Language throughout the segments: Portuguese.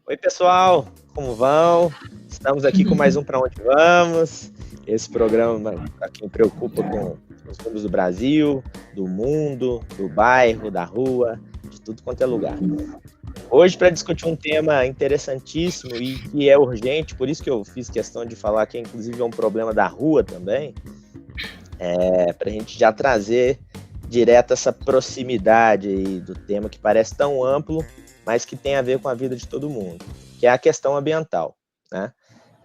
Oi, pessoal, como vão? Estamos aqui com mais um Pra Onde Vamos? Esse programa para quem preocupa com os números do Brasil, do mundo, do bairro, da rua, de tudo quanto é lugar. Hoje, para discutir um tema interessantíssimo e que é urgente, por isso que eu fiz questão de falar que, inclusive, é um problema da rua também, para a gente já trazer direto essa proximidade aí do tema que parece tão amplo, mas que tem a ver com a vida de todo mundo, que é a questão ambiental, né?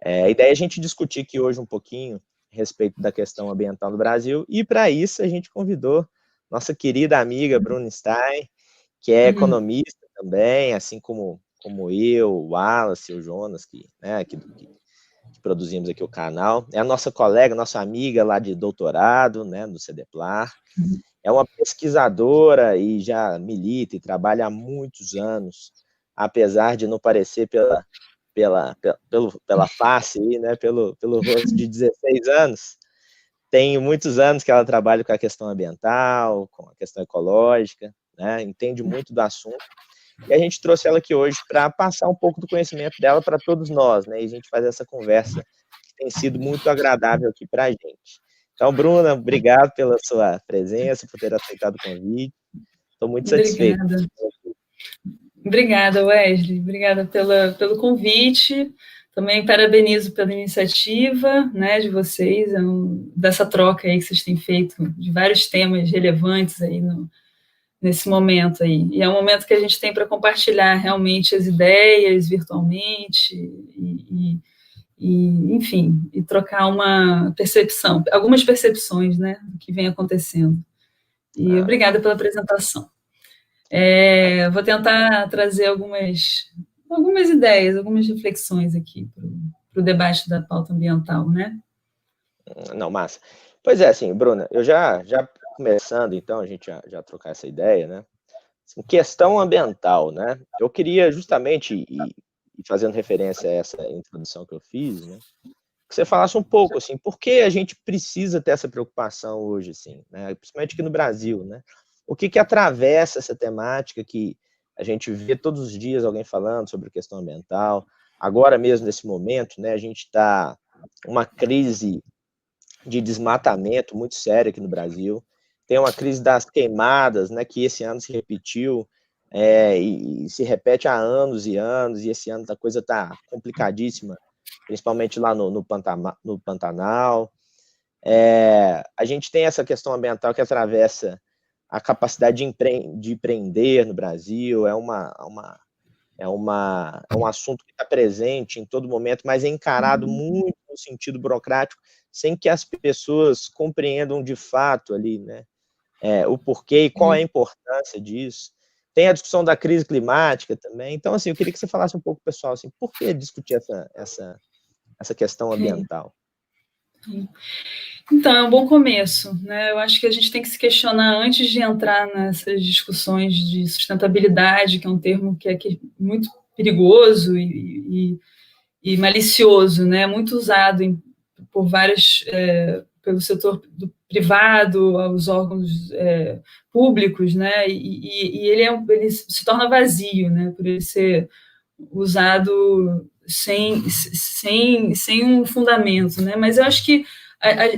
A ideia é a gente discutir aqui hoje um pouquinho a respeito da questão ambiental no Brasil, e para isso a gente convidou nossa querida amiga Bruna Stein, que é economista também, assim como eu, o Wallace, o Jonas, que produzimos aqui o canal. É a nossa colega, nossa amiga lá de doutorado, né, do CDPLAR. É uma pesquisadora e já milita e trabalha há muitos anos, apesar de não parecer pela face, aí, né, pelo rosto de 16 anos. Tem muitos anos que ela trabalha com a questão ambiental, com a questão ecológica, né, entende muito do assunto. E a gente trouxe ela aqui hoje para passar um pouco do conhecimento dela para todos nós, né, e a gente fazer essa conversa que tem sido muito agradável aqui para a gente. Então, Bruna, obrigado pela sua presença, por ter aceitado o convite. Estou muito satisfeito. Obrigada, Wesley. Obrigada pelo convite. Também parabenizo pela iniciativa, né, de vocês, dessa troca aí que vocês têm feito de vários temas relevantes aí nesse momento aí. E é um momento que a gente tem para compartilhar realmente as ideias virtualmente enfim, e trocar uma percepção, algumas percepções, né, do que vem acontecendo. E obrigada pela apresentação. Vou tentar trazer algumas ideias, algumas reflexões aqui para o debate da pauta ambiental, né? Não, massa. Pois é, assim, Bruna, eu já começando, então, a gente já trocar essa ideia, né? Assim, questão ambiental, né? Eu queria justamente, e fazendo referência a essa introdução que eu fiz, né? Que você falasse um pouco, assim, por que a gente precisa ter essa preocupação hoje, assim, né? Principalmente aqui no Brasil, né? O que atravessa essa temática que a gente vê todos os dias alguém falando sobre a questão ambiental. Agora mesmo, nesse momento, né, a gente está uma crise de desmatamento muito séria aqui no Brasil. Tem uma crise das queimadas, né, que esse ano se repetiu, e se repete há anos e anos, e esse ano a coisa está complicadíssima, principalmente lá no Pantanal. A gente tem essa questão ambiental que atravessa a capacidade de empreender no Brasil, é um assunto que está presente em todo momento, mas é encarado muito no sentido burocrático, sem que as pessoas compreendam de fato ali, né, o porquê e qual é a importância disso. Tem a discussão da crise climática também. Então, assim, eu queria que você falasse um pouco, pessoal, assim, por que discutir essa questão ambiental? Então, é um bom começo, né? Eu acho que a gente tem que se questionar antes de entrar nessas discussões de sustentabilidade, que é um termo que é muito perigoso e malicioso, né? Muito usado por vários, pelo setor privado, aos órgãos públicos, né? E ele se torna vazio, né? Por ele ser usado sem um fundamento, né? Mas eu acho que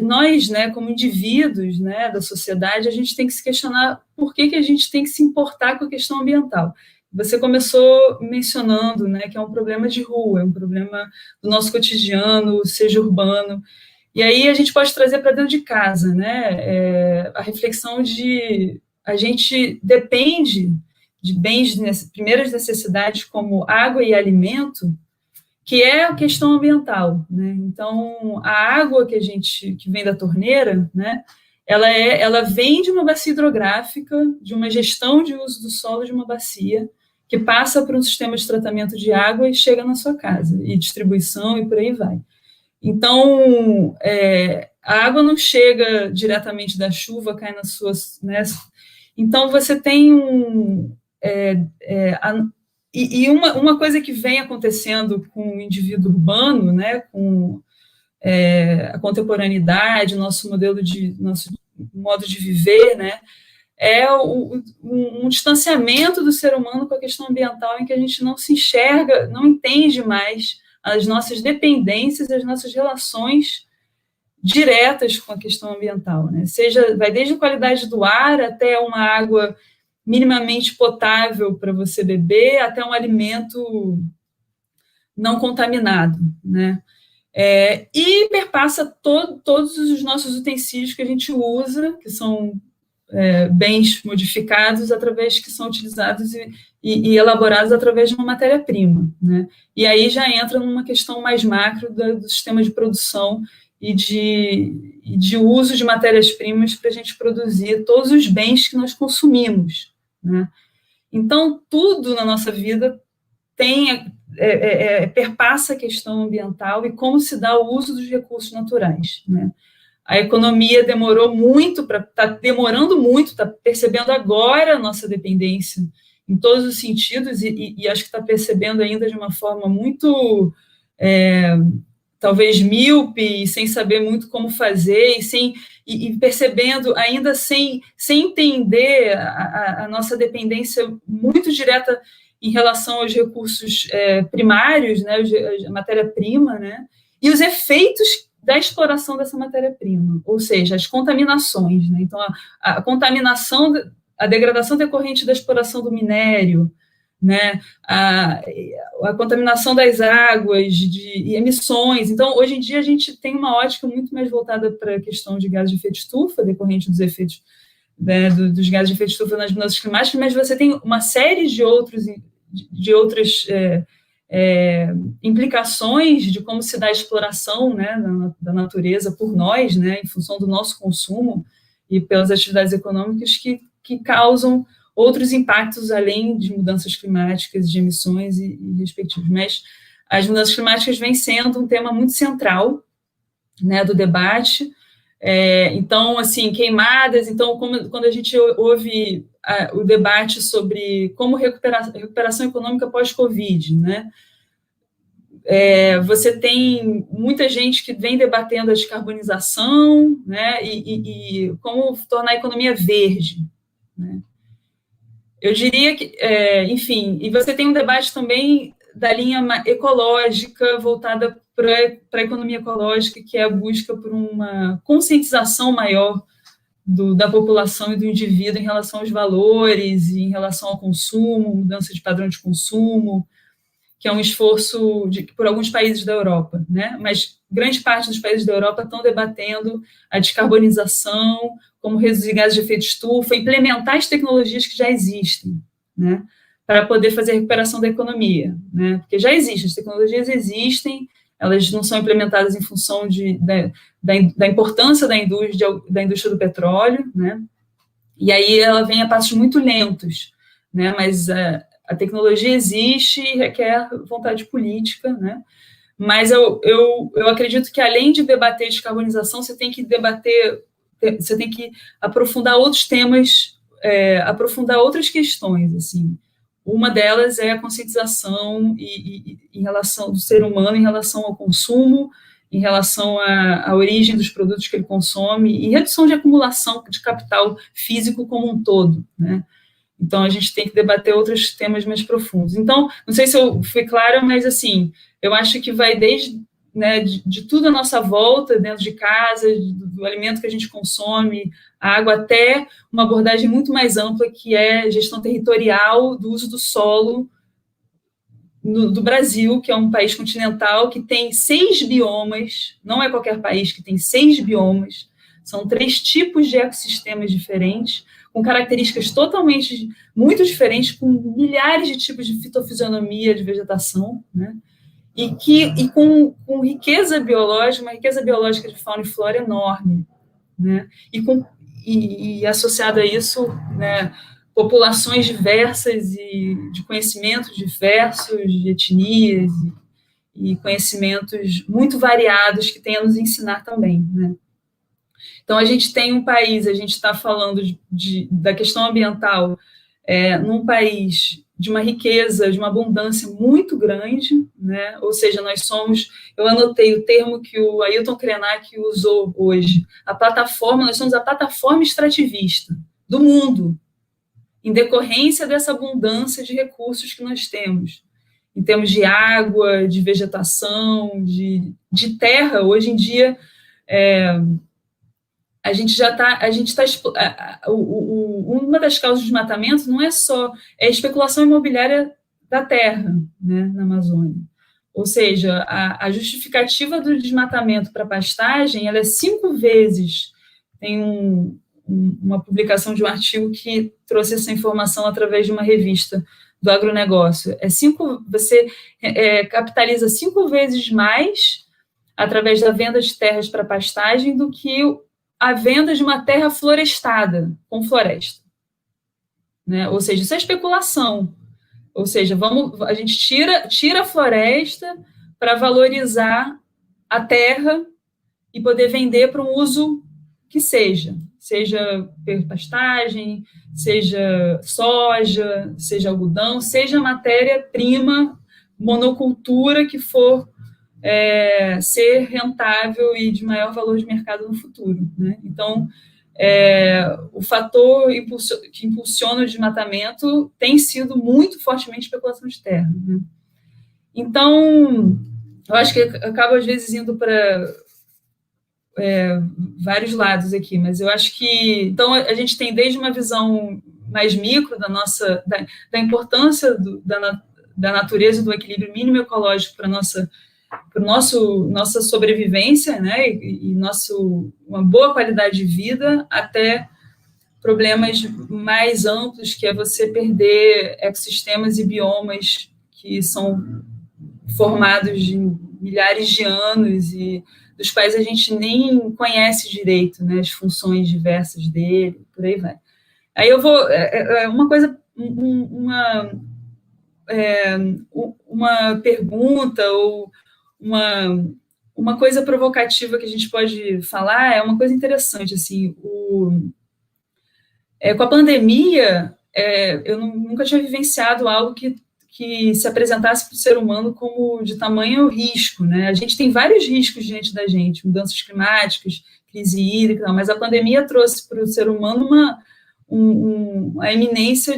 nós, né, como indivíduos, né, da sociedade, a gente tem que se questionar por que a gente tem que se importar com a questão ambiental. Você começou mencionando, né, que é um problema de rua, é um problema do nosso cotidiano, seja urbano. E aí a gente pode trazer para dentro de casa, né, a reflexão de a gente depende de bens de primeiras necessidades como água e alimento, que é a questão ambiental, né? Então, a água que vem da torneira, né, ela vem de uma bacia hidrográfica, de uma gestão de uso do solo de uma bacia, que passa por um sistema de tratamento de água e chega na sua casa, e distribuição e por aí vai. Então, a água não chega diretamente da chuva, cai nas suas... Né? Então, você tem uma coisa que vem acontecendo com o indivíduo urbano, né, com a contemporaneidade, nosso modo de viver, né, é um distanciamento do ser humano com a questão ambiental, em que a gente não se enxerga, não entende mais as nossas dependências, as nossas relações diretas com a questão ambiental, né? Vai desde a qualidade do ar até uma água minimamente potável para você beber, até um alimento não contaminado, né? E perpassa todos os nossos utensílios que a gente usa, que são bens modificados que são utilizados e elaborados através de uma matéria-prima, né? E aí já entra numa questão mais macro do sistema de produção e de uso de matérias-primas para a gente produzir todos os bens que nós consumimos, né? Então, tudo na nossa vida perpassa a questão ambiental e como se dá o uso dos recursos naturais, né? A economia está demorando muito, está percebendo agora a nossa dependência em todos os sentidos e acho que está percebendo ainda de uma forma muito, talvez, míope, sem saber muito como fazer e percebendo ainda sem entender a nossa dependência muito direta em relação aos recursos primários, né, a matéria-prima, né, e os efeitos da exploração dessa matéria-prima, ou seja, as contaminações, né? Então, a contaminação, a degradação decorrente da exploração do minério, né? A contaminação das águas, de emissões. Então, hoje em dia, a gente tem uma ótica muito mais voltada para a questão de gases de efeito de estufa, decorrente dos efeitos, né, dos gases de efeito de estufa nas mudanças climáticas, mas você tem uma série de outras implicações de como se dá a exploração, né, da natureza por nós, né, em função do nosso consumo e pelas atividades econômicas que causam outros impactos além de mudanças climáticas, de emissões e respectivos. Mas as mudanças climáticas vêm sendo um tema muito central, né, do debate. Então, assim, queimadas. Então, quando a gente ouve o debate sobre como recuperação econômica pós-Covid, né? Você tem muita gente que vem debatendo a descarbonização, né? E como tornar a economia verde, né? Eu diria que, enfim, e você tem um debate também da linha ecológica voltada para a economia ecológica, que é a busca por uma conscientização maior da população e do indivíduo em relação aos valores, em relação ao consumo, mudança de padrão de consumo, que é um esforço por alguns países da Europa, né? Mas grande parte dos países da Europa estão debatendo a descarbonização, como reduzir gases de efeito de estufa, implementar as tecnologias que já existem, né? Para poder fazer a recuperação da economia, né? Porque já existem, as tecnologias existem, elas não são implementadas em função da importância da indústria do petróleo, né? E aí ela vem a passos muito lentos, né? Mas a tecnologia existe e requer vontade política, né? Mas eu acredito que, além de debater descarbonização, você tem que aprofundar outros temas, aprofundar outras questões, assim. Uma delas é a conscientização em relação do ser humano em relação ao consumo, em relação à origem dos produtos que ele consome e redução de acumulação de capital físico como um todo, né? Então, a gente tem que debater outros temas mais profundos. Então, não sei se eu fui clara, mas, assim, eu acho que vai desde, né, de tudo à nossa volta, dentro de casa, do alimento que a gente consome, a água, até uma abordagem muito mais ampla, que é gestão territorial do uso do solo do Brasil, que é um país continental que tem 6 biomas, não é qualquer país que tem 6 biomas, são 3 tipos de ecossistemas diferentes, com características totalmente muito diferentes, com milhares de tipos de fitofisionomia de vegetação, né? E com riqueza biológica, uma riqueza biológica de fauna e flora enorme, né? E associado a isso, né, populações diversas e de conhecimentos diversos, de etnias e conhecimentos muito variados que tem a nos ensinar também, né? Então, a gente tem um país, a gente está falando da questão ambiental num país de uma riqueza, de uma abundância muito grande, né? Ou seja, eu anotei o termo que o Ailton Krenak usou hoje, nós somos a plataforma extrativista do mundo, em decorrência dessa abundância de recursos que nós temos, em termos de água, de vegetação, de terra. Hoje em dia, a gente está uma das causas de desmatamento não é só a especulação imobiliária da terra, né, na Amazônia. Ou seja, a justificativa do desmatamento para pastagem, ela é 5 vezes. Tem uma publicação de um artigo que trouxe essa informação através de uma revista do agronegócio. Você capitaliza 5 vezes mais através da venda de terras para pastagem do que a venda de uma terra florestada, com floresta. Né? Ou seja, isso é especulação. Ou seja, a gente tira a floresta para valorizar a terra e poder vender para um uso que seja pastagem, seja soja, seja algodão, seja matéria-prima, monocultura que for ser rentável e de maior valor de mercado no futuro. Né? Então, o fator que impulsiona o desmatamento tem sido muito fortemente especulação de terra. Né? Então, eu acho que acabo, às vezes, indo para vários lados aqui, mas eu acho que... Então, a gente tem desde uma visão mais micro da importância da natureza e do equilíbrio mínimo ecológico para nossa sobrevivência, né, e uma boa qualidade de vida, até problemas mais amplos, que é você perder ecossistemas e biomas que são formados de milhares de anos e dos quais a gente nem conhece direito, né, as funções diversas dele, por aí vai. Aí eu vou... uma coisa... uma pergunta ou uma coisa provocativa que a gente pode falar é uma coisa interessante, assim, com a pandemia, eu nunca tinha vivenciado algo que se apresentasse para o ser humano como de tamanho risco, né? A gente tem vários riscos diante da gente, mudanças climáticas, crise hídrica, mas a pandemia trouxe para o ser humano a iminência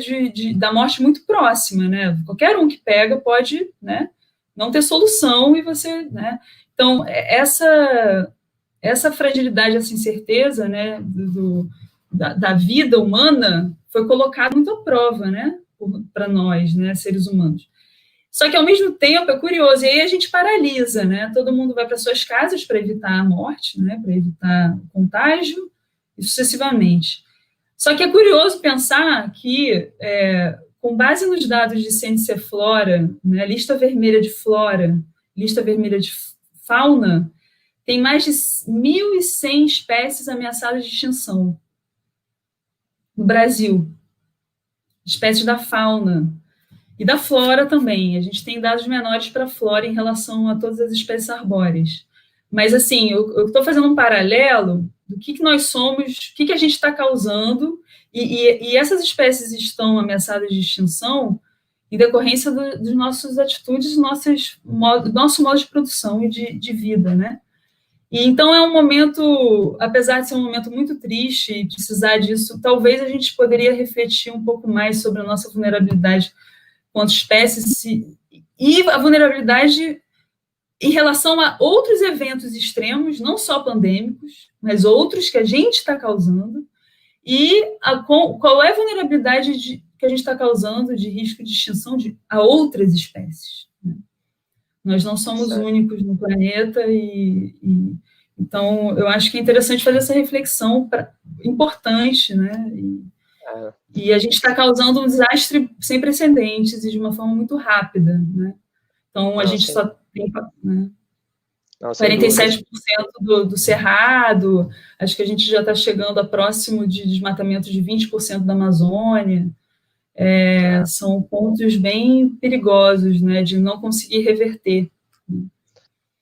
da morte muito próxima, né? Qualquer um que pega pode, né, não ter solução e você, né? Então, essa fragilidade, essa incerteza, né, da vida humana foi colocada muito à prova, né, para nós, né, seres humanos. Só que, ao mesmo tempo, é curioso, e aí a gente paralisa, né? Todo mundo vai para suas casas para evitar a morte, né, para evitar o contágio, e sucessivamente. Só que é curioso pensar que, com base nos dados de Cience-Flora, né, lista vermelha de flora, lista vermelha de fauna, tem mais de 1.100 espécies ameaçadas de extinção no Brasil. Espécies da fauna. E da flora também. A gente tem dados menores para a flora em relação a todas as espécies arbóreas. Mas, assim, eu estou fazendo um paralelo do que nós somos, o que a gente está causando, e essas espécies estão ameaçadas de extinção em decorrência das nossas atitudes, nosso modo de produção e de vida, né? E então é um momento, apesar de ser um momento muito triste e precisar disso, talvez a gente poderia refletir um pouco mais sobre a nossa vulnerabilidade quanto espécie e a vulnerabilidade em relação a outros eventos extremos, não só pandêmicos, mas outros que a gente está causando, e qual é a vulnerabilidade que a gente está causando de risco de extinção a outras espécies. Né? Nós não somos únicos no planeta, então eu acho que é interessante fazer essa reflexão importante, né? E a gente está causando um desastre sem precedentes e de uma forma muito rápida, né? Então, a gente só tem, né, 47% do cerrado, acho que a gente já está chegando a próximo de desmatamento de 20% da Amazônia. São pontos bem perigosos, né, de não conseguir reverter.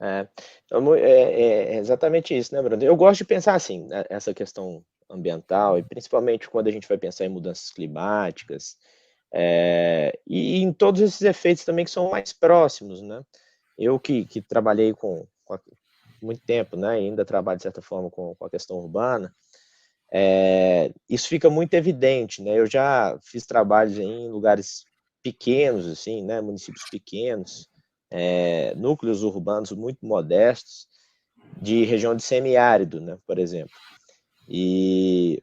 É exatamente isso, né, Bruno? Eu gosto de pensar assim, né, essa questão ambiental, e principalmente quando a gente vai pensar em mudanças climáticas, e em todos esses efeitos também que são mais próximos, né? Eu que trabalhei com muito tempo, né, e ainda trabalho de certa forma com a questão urbana, isso fica muito evidente, né? Eu já fiz trabalhos em lugares pequenos, assim, né? Municípios pequenos, núcleos urbanos muito modestos, de região de semiárido, né? Por exemplo. E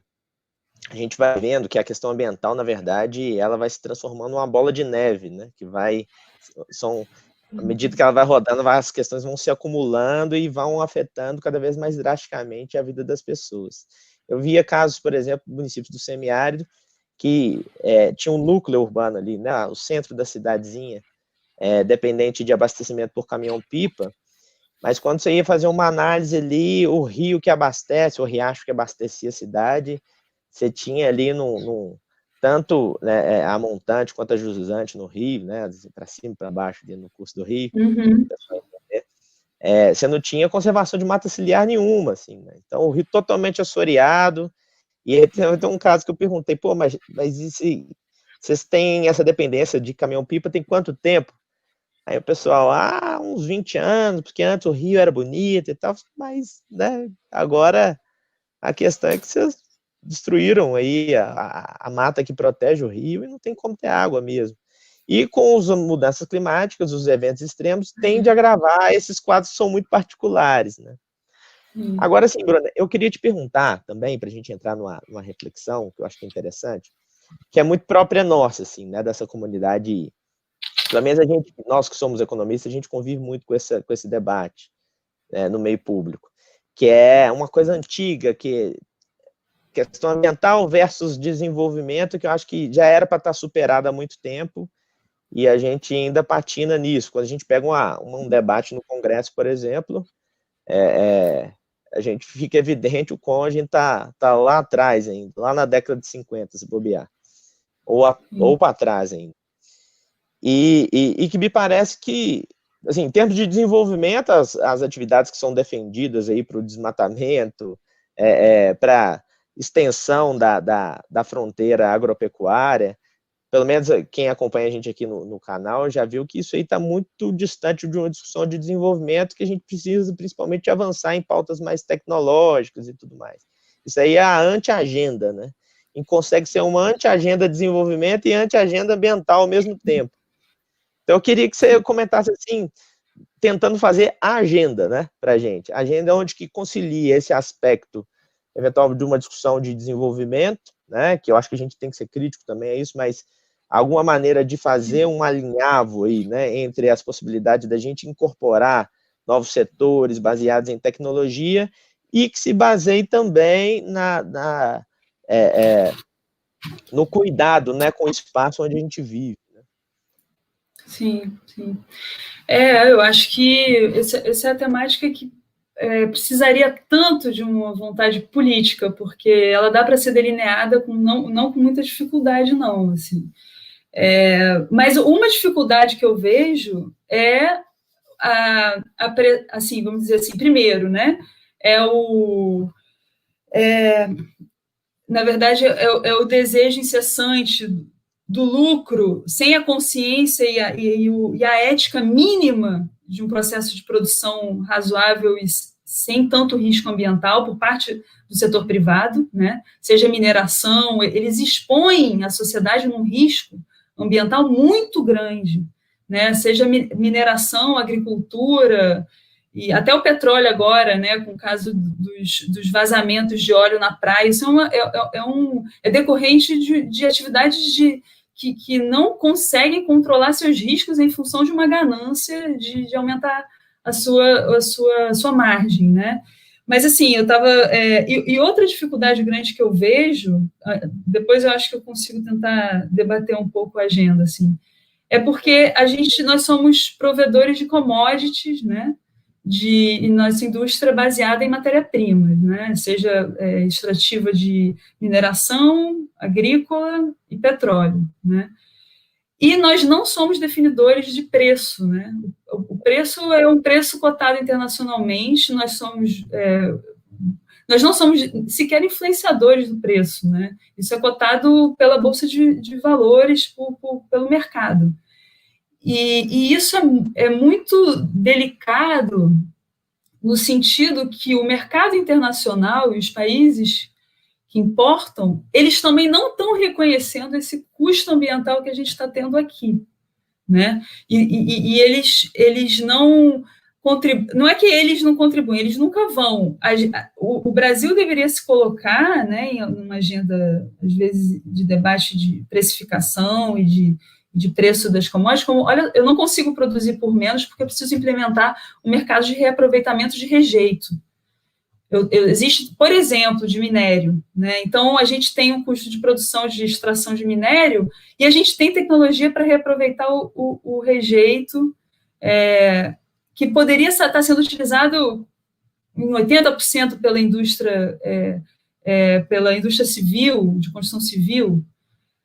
a gente vai vendo que a questão ambiental, na verdade, ela vai se transformando numa bola de neve, né? Que à medida que ela vai rodando, as questões vão se acumulando e vão afetando cada vez mais drasticamente a vida das pessoas. Eu via casos, por exemplo, municípios do semiárido, que tinha um núcleo urbano ali, né? O centro da cidadezinha, dependente de abastecimento por caminhão-pipa, mas quando você ia fazer uma análise ali, o rio que abastece, o riacho que abastecia a cidade, você tinha ali tanto, né, a montante quanto a jusante no rio, né, para cima e para baixo ali no curso do rio, você não tinha conservação de mata ciliar nenhuma, assim, né? Então o rio totalmente assoreado, e aí tem um caso que eu perguntei, pô, mas e se vocês têm essa dependência de caminhão-pipa tem quanto tempo? Aí o pessoal, uns 20 anos, porque antes o rio era bonito e tal, mas, né, agora a questão é que vocês destruíram aí a mata que protege o rio e não tem como ter água mesmo. E com as mudanças climáticas, os eventos extremos, tende a agravar esses quadros que são muito particulares, né? Agora, sim, Bruna, eu queria te perguntar também, para a gente entrar numa reflexão, que eu acho que é interessante, que é muito própria nossa, assim, né, dessa comunidade. Pelo menos nós que somos economistas, a gente convive muito com esse debate, né, no meio público, que é uma coisa antiga, que questão ambiental versus desenvolvimento, que eu acho que já era para estar superada há muito tempo, e a gente ainda patina nisso. Quando a gente pega um debate no Congresso, por exemplo, a gente fica evidente o quão a gente está lá atrás ainda, lá na década de 50, se bobear, ou para trás ainda. E que me parece que, assim, em termos de desenvolvimento, as atividades que são defendidas aí para o desmatamento, para extensão da fronteira agropecuária, pelo menos quem acompanha a gente aqui no canal já viu que isso aí está muito distante de uma discussão de desenvolvimento, que a gente precisa principalmente avançar em pautas mais tecnológicas e tudo mais. Isso aí é a anti-agenda, né? E consegue ser uma anti-agenda de desenvolvimento e anti-agenda ambiental ao mesmo tempo. Então eu queria que você comentasse assim, tentando fazer a agenda, né, para a gente. A agenda é onde que concilia esse aspecto eventual de uma discussão de desenvolvimento, né, que eu acho que a gente tem que ser crítico também a isso, mas alguma maneira de fazer um alinhavo aí, né, entre as possibilidades da gente incorporar novos setores baseados em tecnologia e que se baseie também no cuidado, né, com o espaço onde a gente vive. Né? Sim, sim. Eu acho que essa é a temática que precisaria tanto de uma vontade política, porque ela dá para ser delineada não com muita dificuldade, não. Assim. Mas uma dificuldade que eu vejo é assim, vamos dizer assim, primeiro, né? Na verdade, é o desejo incessante do lucro, sem a consciência e a ética mínima de um processo de produção razoável e sem tanto risco ambiental por parte do setor privado, né? Seja mineração, eles expõem a sociedade num risco ambiental muito grande, né? Seja mineração, agricultura, e até o petróleo agora, né, com o caso dos vazamentos de óleo na praia, isso é decorrente de atividades que não conseguem controlar seus riscos em função de uma ganância de aumentar a sua margem, né? Mas, assim, eu estava... e outra dificuldade grande que eu vejo, depois eu acho que eu consigo tentar debater um pouco a agenda, assim, é porque nós somos provedores de commodities, né? De nossa indústria baseada em matéria-prima, né? Seja extrativa de mineração, agrícola e petróleo, né? E nós não somos definidores de preço, né? O preço é um preço cotado internacionalmente, nós não somos sequer influenciadores do preço, né? Isso é cotado pela Bolsa de Valores, pelo mercado. E isso é muito delicado no sentido que o mercado internacional e os países que importam, eles também não estão reconhecendo esse custo ambiental que a gente está tendo aqui, né? E eles não contribuem, não é que eles não contribuem, eles nunca vão. O Brasil deveria se colocar, né, em uma agenda, às vezes, de debate de precificação e de preço das commodities, como, olha, eu não consigo produzir por menos porque eu preciso implementar um mercado de reaproveitamento de rejeito. Existe, por exemplo, de minério, né? Então, a gente tem um custo de produção de extração de minério e a gente tem tecnologia para reaproveitar o rejeito, que poderia estar sendo utilizado em 80% pela indústria civil, de construção civil,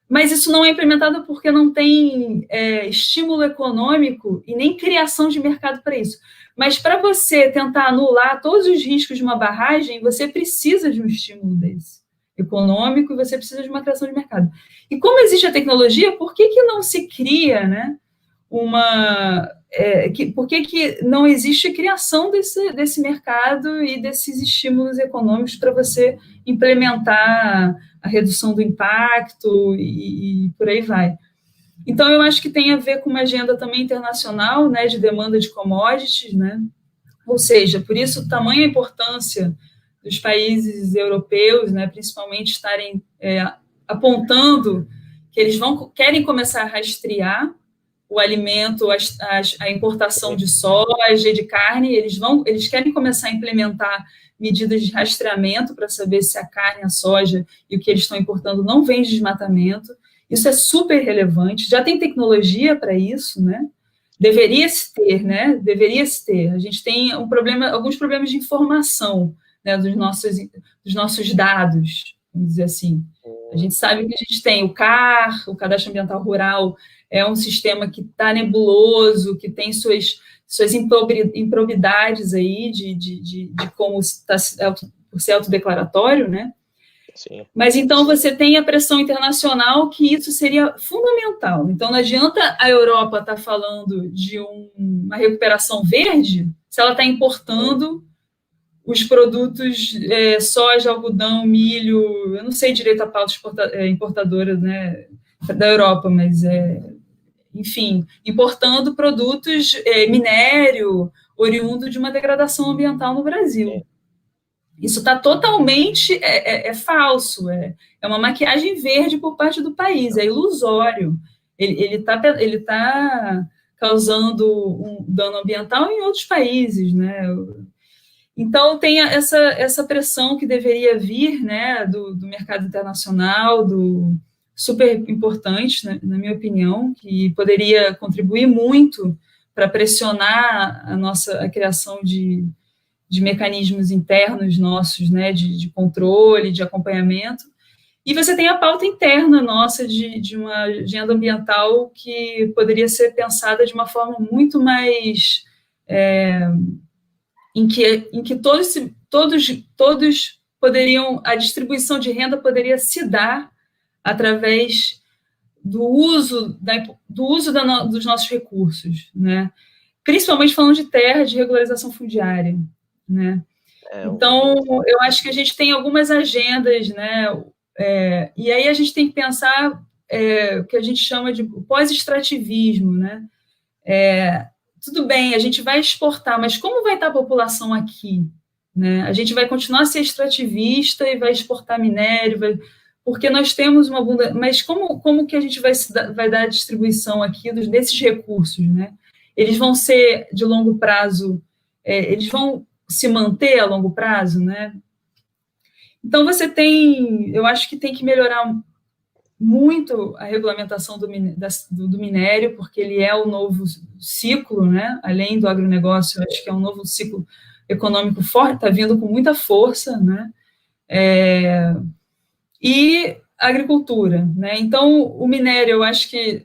mas isso não é implementado porque não tem estímulo econômico e nem criação de mercado para isso. Mas para você tentar anular todos os riscos de uma barragem, você precisa de um estímulo desse econômico e você precisa de uma criação de mercado. E como existe a tecnologia, por que não se cria, né, por que não existe criação desse mercado e desses estímulos econômicos para você implementar a redução do impacto e por aí vai? Então, eu acho que tem a ver com uma agenda também internacional, né, de demanda de commodities, né? Ou seja, por isso, tamanha importância dos países europeus, né, principalmente estarem apontando que eles querem começar a rastrear o alimento, a importação de soja, de carne, eles querem começar a implementar medidas de rastreamento para saber se a carne, a soja e o que eles estão importando não vem de desmatamento. Isso é super relevante, já tem tecnologia para isso, né? Deveria-se ter, né? Deveria-se ter. A gente tem alguns problemas de informação, né, dos nossos dados, vamos dizer assim. A gente sabe que a gente tem o CAR, o Cadastro Ambiental Rural, é um sistema que está nebuloso, que tem suas improbidades aí de como está por ser autodeclaratório, né? Sim. Mas então você tem a pressão internacional que isso seria fundamental. Então não adianta a Europa estar falando de uma recuperação verde se ela está importando os produtos soja, algodão, milho, eu não sei direito a pauta importadora, né, da Europa, mas enfim, importando produtos, minério, oriundo de uma degradação ambiental no Brasil. Isso está totalmente falso, é uma maquiagem verde por parte do país, é ilusório. Ele tá causando um dano ambiental em outros países, né? Então, tem essa pressão que deveria vir, né, do mercado internacional, super importante, né, na minha opinião, que poderia contribuir muito para pressionar a criação de mecanismos internos nossos, né, de controle, de acompanhamento. E você tem a pauta interna nossa de uma agenda ambiental que poderia ser pensada de uma forma muito mais em que todos poderiam, a distribuição de renda poderia se dar através do uso dos nossos recursos, né? Principalmente falando de terra, de regularização fundiária, né? Então, eu acho que a gente tem algumas agendas, né? E aí a gente tem que pensar o que a gente chama de pós-extrativismo, né? Tudo bem, a gente vai exportar, mas como vai estar a população aqui? Né? A gente vai continuar a ser extrativista e vai exportar minério, porque nós temos uma abundância, mas como que a gente vai dar a distribuição aqui desses recursos? Né? Eles vão ser de longo prazo, eles vão se manter a longo prazo? Né? Então, eu acho que tem que melhorar muito a regulamentação do minério, porque ele é o novo ciclo, né? Além do agronegócio, acho que é um novo ciclo econômico forte, está vindo com muita força, né? E a agricultura, né? Então, o minério, eu acho que,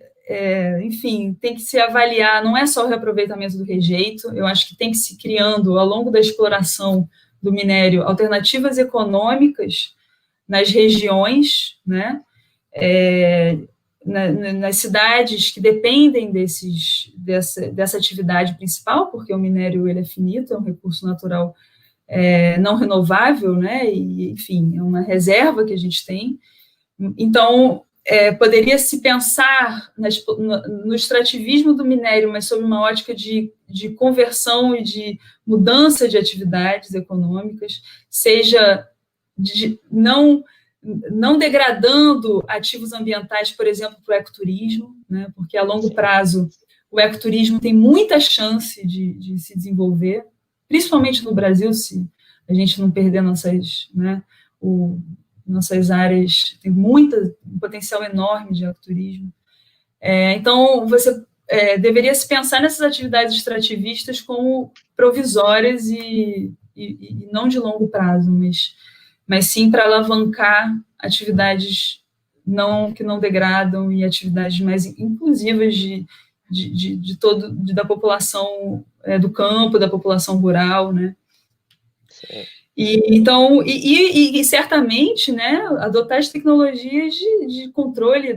enfim, tem que se avaliar, não é só o reaproveitamento do rejeito, eu acho que tem que se criando, ao longo da exploração do minério, alternativas econômicas nas regiões, né? Nas cidades que dependem dessa atividade principal, porque o minério ele é finito, é um recurso natural não renovável, né? E, enfim, é uma reserva que a gente tem. Então, poderia se pensar no extrativismo do minério, mas sob uma ótica de conversão e de mudança de atividades econômicas, seja não degradando ativos ambientais, por exemplo, para o ecoturismo, né? Porque a longo prazo o ecoturismo tem muita chance de se desenvolver, principalmente no Brasil, se a gente não perder nossas áreas, tem um potencial enorme de ecoturismo. Então, você deveria se pensar nessas atividades extrativistas como provisórias e não de longo prazo, mas sim para alavancar atividades que não degradam e atividades mais inclusivas da população do campo, da população rural, né? Então, certamente, né, adotar as tecnologias de controle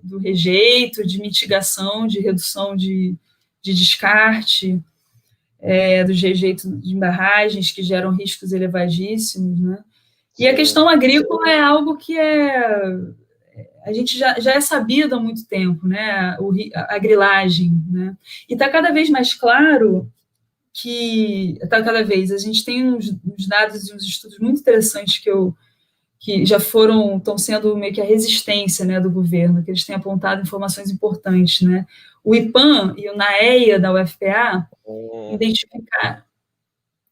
do rejeito, de mitigação, de redução de descarte, dos rejeitos de barragens que geram riscos elevadíssimos, né? E a questão agrícola é algo que a gente já é sabido há muito tempo, né? A grilagem, né? E está cada vez mais claro a gente tem uns dados e uns estudos muito interessantes que estão sendo meio que a resistência, né, do governo, que eles têm apontado informações importantes, né? O IPAM e o NAEA da UFPA identificaram,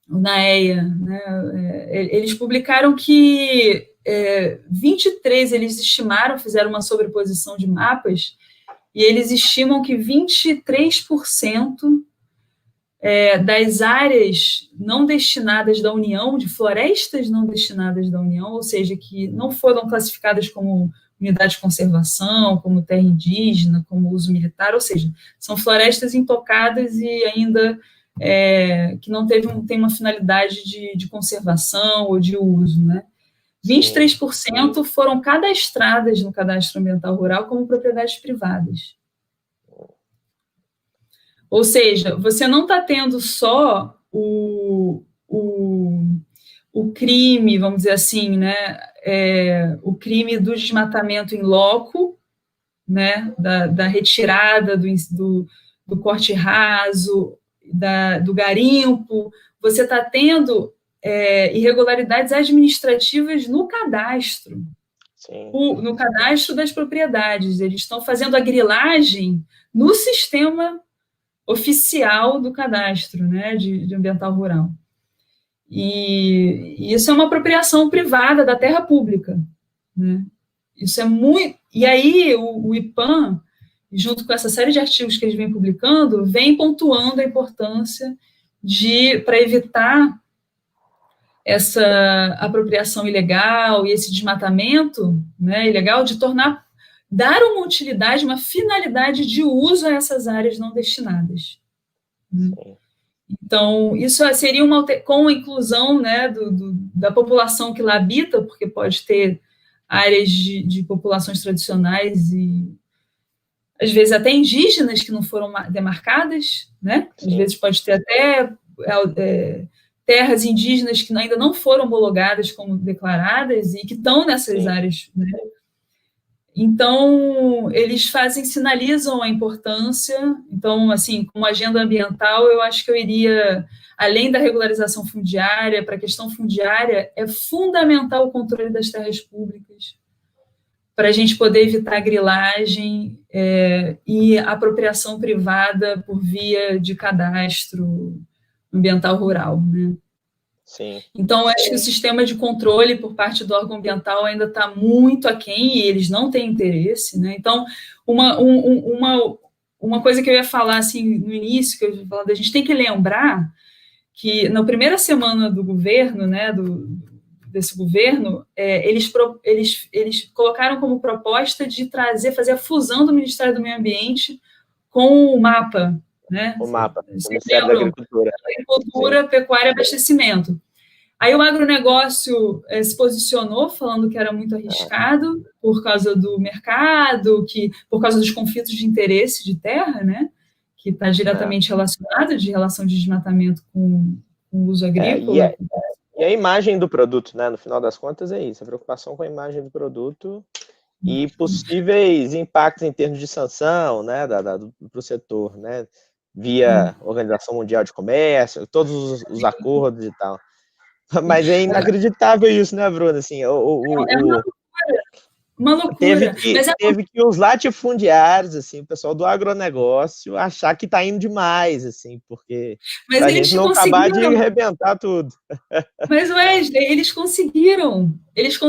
o NAEA, né, eles publicaram que 23, eles fizeram uma sobreposição de mapas, e eles estimam que 23% das áreas não destinadas da União, de florestas não destinadas da União, ou seja, que não foram classificadas como unidade de conservação, como terra indígena, como uso militar, ou seja, são florestas intocadas e ainda que não tem uma finalidade de conservação ou de uso, né? 23% foram cadastradas no Cadastro Ambiental Rural como propriedades privadas. Ou seja, você não está tendo só o crime, vamos dizer assim, né? O crime do desmatamento em loco, né? Da retirada do corte raso, do garimpo. Você está tendo irregularidades administrativas no cadastro. No cadastro das propriedades. Eles estão fazendo a grilagem no sistema oficial do cadastro, né, de ambiental rural. E isso é uma apropriação privada da terra pública, né? Isso é muito... E aí o IPAM, junto com essa série de artigos que eles vêm publicando, vem pontuando a importância para evitar essa apropriação ilegal e esse desmatamento, né, ilegal, dar uma utilidade, uma finalidade de uso a essas áreas não destinadas. Então, isso seria com a inclusão, né, da população que lá habita, porque pode ter áreas de populações tradicionais e, às vezes, até indígenas que não foram demarcadas, né? Às vezes pode ter até terras indígenas que ainda não foram homologadas como declaradas e que estão nessas áreas, né? Então, eles sinalizam a importância. Então, assim, como agenda ambiental, eu acho que eu iria, além da regularização fundiária, para a questão fundiária, é fundamental o controle das terras públicas, para a gente poder evitar a grilagem e a apropriação privada por via de cadastro ambiental rural, né? Então, acho que o sistema de controle por parte do órgão ambiental ainda está muito aquém e eles não têm interesse, né? Então, uma coisa que eu ia falar assim, no início, que eu ia falar, a gente tem que lembrar que na primeira semana do governo, né, desse governo, eles colocaram como proposta de fazer a fusão do Ministério do Meio Ambiente com o MAPA, né? O MAPA, o Ministério da Agricultura. Agricultura, Pecuária e Abastecimento. Aí o agronegócio se posicionou, falando que era muito arriscado por causa do mercado, por causa dos conflitos de interesse de terra, né? Que está diretamente relacionado, de relação de desmatamento com o uso agrícola. E a imagem do produto, né? No final das contas é isso, a preocupação com a imagem do produto e possíveis impactos em termos de sanção, né, para o setor, né, via Organização Mundial de Comércio, todos os acordos e tal. Mas é inacreditável isso, né, Bruno? Assim, É uma loucura. Teve que os latifundiários, assim, o pessoal do agronegócio, achar que está indo demais, assim, porque a gente não acabar de arrebentar tudo. Mas, Wesley, eles conseguiram, isso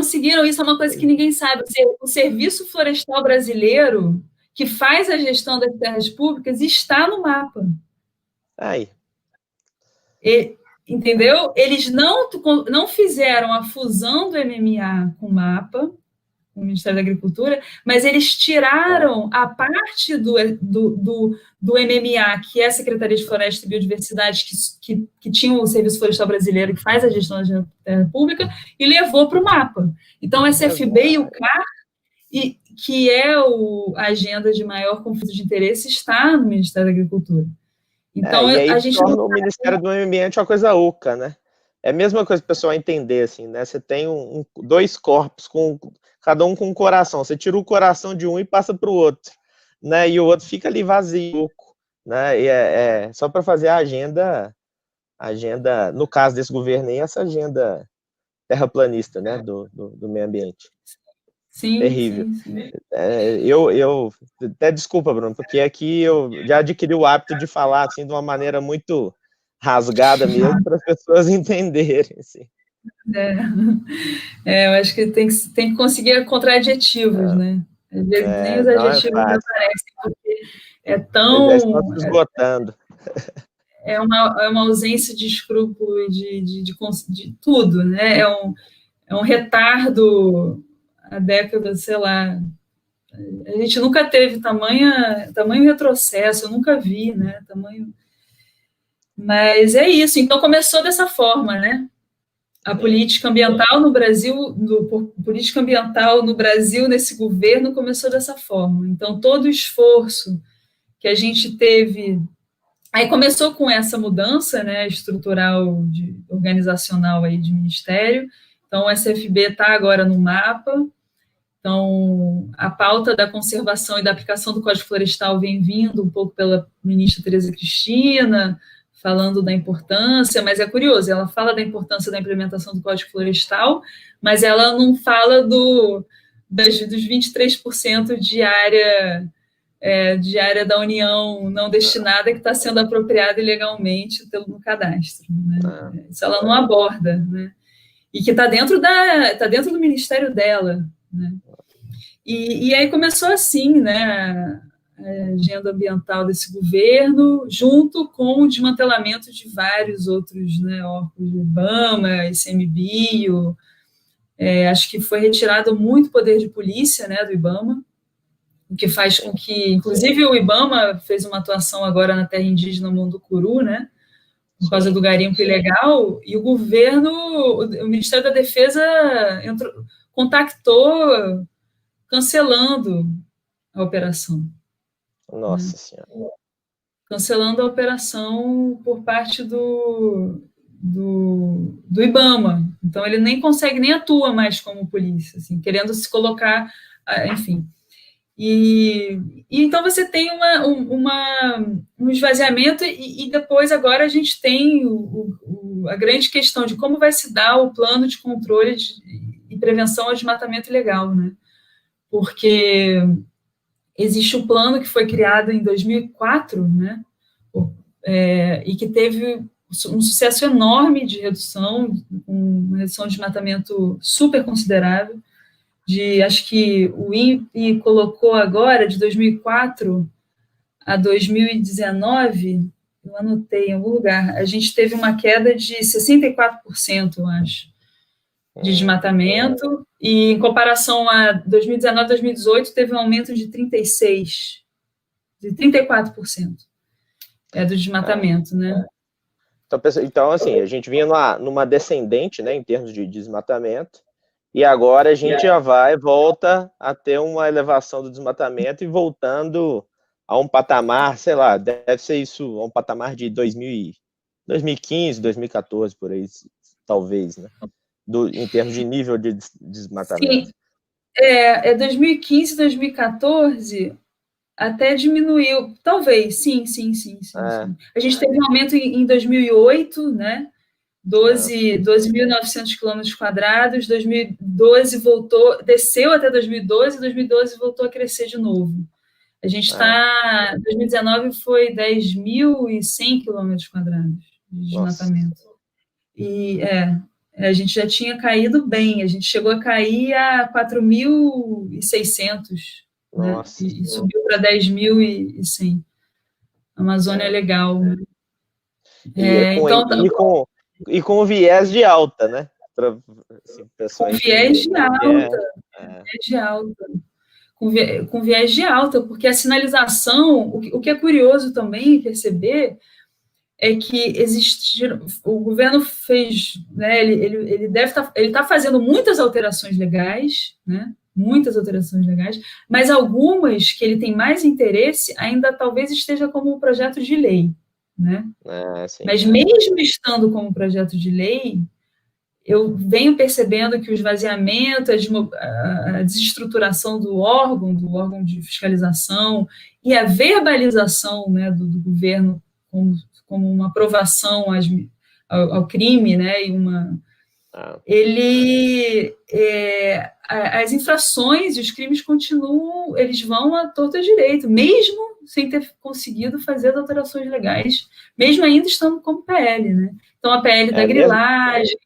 é uma coisa que ninguém sabe. O Serviço Florestal Brasileiro, que faz a gestão das terras públicas, está no mapa. Aí. Entendeu? Eles não fizeram a fusão do MMA com o mapa, o Ministério da Agricultura, mas eles tiraram a parte do MMA, que é a Secretaria de Floresta e Biodiversidade, que tinha o Serviço Florestal Brasileiro, que faz a gestão da terra pública, e levou para o mapa. Então, a SFB e o CAR, que é a agenda de maior conflito de interesse, está no Ministério da Agricultura. Então, e aí a gente torna o Ministério do Meio Ambiente uma coisa oca, né? É a mesma coisa para o pessoal entender, assim, né? Você tem dois corpos, cada um com um coração. Você tira o coração de um e passa para o outro, né? E o outro fica ali vazio, né? E é só para fazer a agenda, no caso desse governo aí, essa agenda terraplanista, né? Do meio ambiente. Sim, terrível. Sim. Eu até desculpa, Bruno, porque aqui eu já adquiri o hábito de falar assim de uma maneira muito rasgada mesmo para as pessoas entenderem. Assim. Eu acho que tem que conseguir contraditivos, né? Às vezes nem os adjetivos aparecem, porque é tão... Já estão se esgotando. É uma ausência de escrúpulo e de tudo, né? É um retardo a década, sei lá. A gente nunca teve tamanho retrocesso, eu nunca vi, né? Mas é isso, então começou dessa forma, né? A política ambiental no Brasil, política ambiental no Brasil, nesse governo, começou dessa forma. Então, todo o esforço que a gente teve... Aí começou com essa mudança, né, estrutural, organizacional aí de ministério. Então, o SFB está agora no mapa. Então, a pauta da conservação e da aplicação do Código Florestal vem vindo um pouco pela ministra Tereza Cristina, falando da importância, mas é curioso, ela fala da importância da implementação do Código Florestal, mas ela não fala dos 23% de área da União não destinada que está sendo apropriada ilegalmente no cadastro. Né? Isso ela não aborda, né? E que está dentro do ministério dela. Né? E aí começou assim, né? A agenda ambiental desse governo, junto com o desmantelamento de vários outros, né, órgãos do IBAMA, ICMBio. Acho que foi retirado muito poder de polícia, né, do IBAMA, o que faz com que, inclusive, o IBAMA fez uma atuação agora na terra indígena Munducuru, né, por causa do garimpo ilegal, e o governo, o Ministério da Defesa contactou cancelando a operação. Nossa Senhora. Cancelando a operação por parte do IBAMA. Então, ele nem consegue, nem atua mais como polícia, assim, querendo se colocar, enfim. E então você tem um esvaziamento e depois agora a gente tem a grande questão de como vai se dar o plano de controle e prevenção ao desmatamento ilegal, né? Porque existe um plano que foi criado em 2004, né? E que teve um sucesso enorme de redução, uma redução de desmatamento super considerável. Acho que o INPE colocou agora, de 2004 a 2019, eu anotei em algum lugar, a gente teve uma queda de 64%, eu acho, de desmatamento, e em comparação a 2019 2018, teve um aumento de 34% do desmatamento, né? Então, assim, a gente vinha numa descendente, né, em termos de desmatamento, e agora a gente já volta a ter uma elevação do desmatamento e voltando a um patamar, sei lá, deve ser isso, a um patamar de 2000 2015, 2014, por aí, talvez, né? Em termos de nível de desmatamento. Sim, 2015, 2014 até diminuiu, talvez, sim. A gente teve um aumento em 2008, né? 12.900 quilômetros quadrados, 2012 voltou, desceu até 2012, 2012 voltou a crescer de novo. A gente está, 2019 foi 10.100 quilômetros quadrados de desmatamento. E a gente já tinha caído bem, a gente chegou a cair a 4.600, né? E subiu para 10.100. A Amazônia é legal. E com o viés de alta, né? Pra, assim, com viés de alta. Com viés de alta, porque a sinalização, o que é curioso também perceber é que o governo fez, né, ele está fazendo muitas alterações legais, né, mas algumas que ele tem mais interesse ainda talvez esteja como um projeto de lei, né? Mas mesmo estando como projeto de lei, eu venho percebendo que o esvaziamento, a desestruturação do órgão de fiscalização e a verbalização, né, do governo como uma aprovação ao crime, né, as infrações e os crimes continuam, eles vão à torta direito, mesmo sem ter conseguido fazer as alterações legais, mesmo ainda estando como PL, né? Então, a PL da grilagem...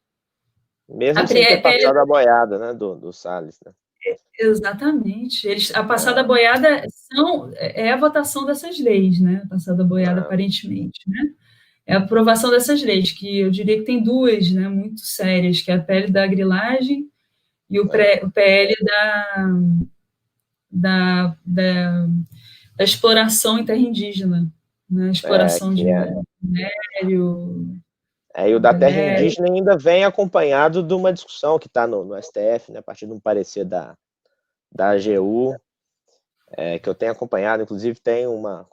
Mesmo sem ter passado a boiada, né, do Salles, né? Exatamente. A passada boiada é a votação dessas leis, né? A passada boiada, aparentemente, né? É a aprovação dessas leis, que eu diria que tem duas, né, muito sérias, que é a PL da grilagem e o PL da exploração em terra indígena, né? Exploração de minério... E o da terra indígena ainda vem acompanhado de uma discussão que está no STF, né, a partir de um parecer da AGU, que eu tenho acompanhado, inclusive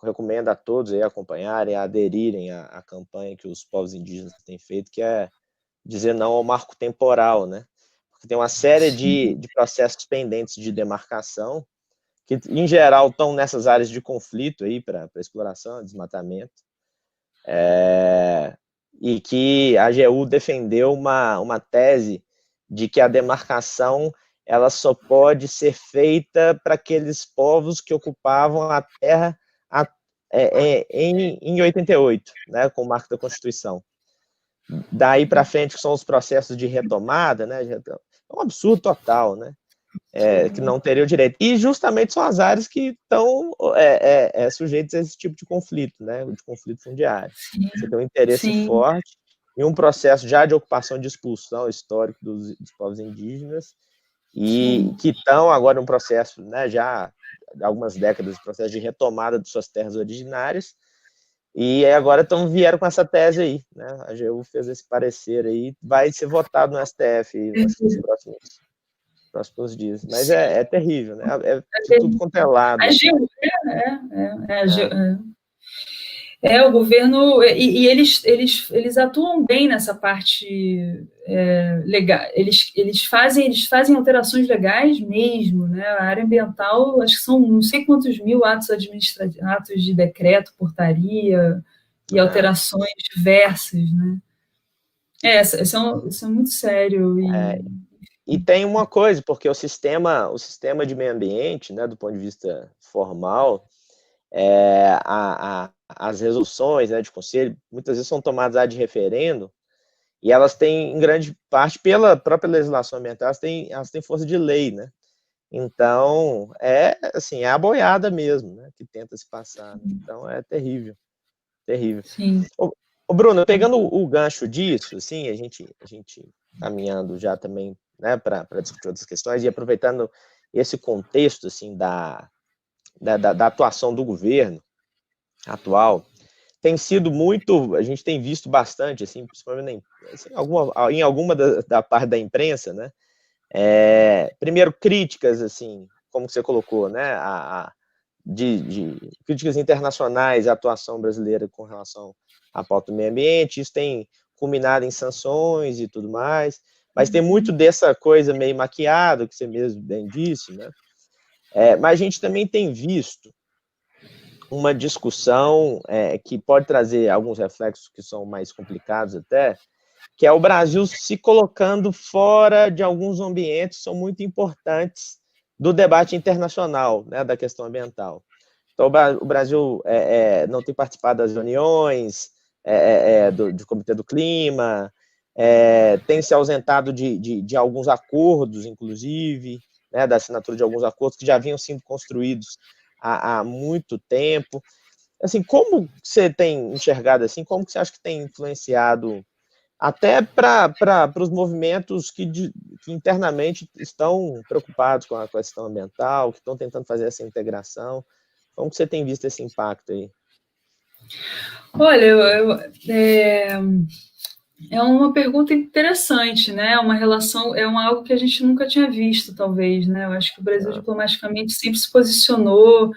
recomendo a todos aí acompanharem, a aderirem à campanha que os povos indígenas têm feito, que é dizer não ao marco temporal, né? Porque tem uma série de processos pendentes de demarcação, que em geral estão nessas áreas de conflito aí para exploração, desmatamento, e que a AGU defendeu uma tese de que a demarcação ela só pode ser feita para aqueles povos que ocupavam a terra em 88, né, com o marco da Constituição. Daí para frente, que são os processos de retomada, né, é um absurdo total, né, que não teria o direito. E justamente são as áreas que estão sujeitas a esse tipo de conflito, né, de conflito fundiário. Você tem um interesse forte e um processo já de ocupação de expulsão histórico dos povos indígenas, e que estão agora num processo, né, já há algumas décadas, processo de retomada de suas terras originárias, e agora vieram com essa tese aí, né, a AGU fez esse parecer aí, vai ser votado no STF nos próximos dias, mas é terrível, né, de tudo quanto é lado. A AGU, o governo, e eles atuam bem nessa parte legal, eles fazem alterações legais mesmo, né? A área ambiental, acho que são não sei quantos mil atos administrativos, atos de decreto, portaria e alterações diversas, né? Isso é muito sério. E tem uma coisa, porque o sistema de meio ambiente, né, do ponto de vista formal, as resoluções, né, de conselho, muitas vezes são tomadas ad referendo, e elas têm, em grande parte, pela própria legislação ambiental, elas têm força de lei, né? Então, assim, a boiada mesmo, né, que tenta se passar. Né? Então, é terrível, terrível. Sim. Ô, Bruno, pegando o gancho disso, assim, a gente caminhando já também, né, para discutir outras questões, e aproveitando esse contexto, assim, da atuação do governo atual, tem sido muito, a gente tem visto bastante, assim, principalmente em alguma da parte da imprensa, né, primeiro críticas, assim, como você colocou, né, de críticas internacionais à atuação brasileira com relação à pauta do meio ambiente, isso tem culminado em sanções e tudo mais, mas tem muito dessa coisa meio maquiada, que você mesmo bem disse, né? Mas a gente também tem visto uma discussão que pode trazer alguns reflexos que são mais complicados até, que é o Brasil se colocando fora de alguns ambientes que são muito importantes do debate internacional, né, da questão ambiental. Então, o Brasil não tem participado das reuniões do Comitê do Clima, tem se ausentado de alguns acordos, inclusive, né, da assinatura de alguns acordos que já haviam sido construídos há muito tempo. Assim, como você tem enxergado assim? Como que você acha que tem influenciado até para os movimentos que internamente estão preocupados com a questão ambiental, que estão tentando fazer essa integração? Como que você tem visto esse impacto aí? Olha, é uma pergunta interessante, né? É uma relação, algo que a gente nunca tinha visto, talvez, né? Eu acho que o Brasil diplomaticamente sempre se posicionou.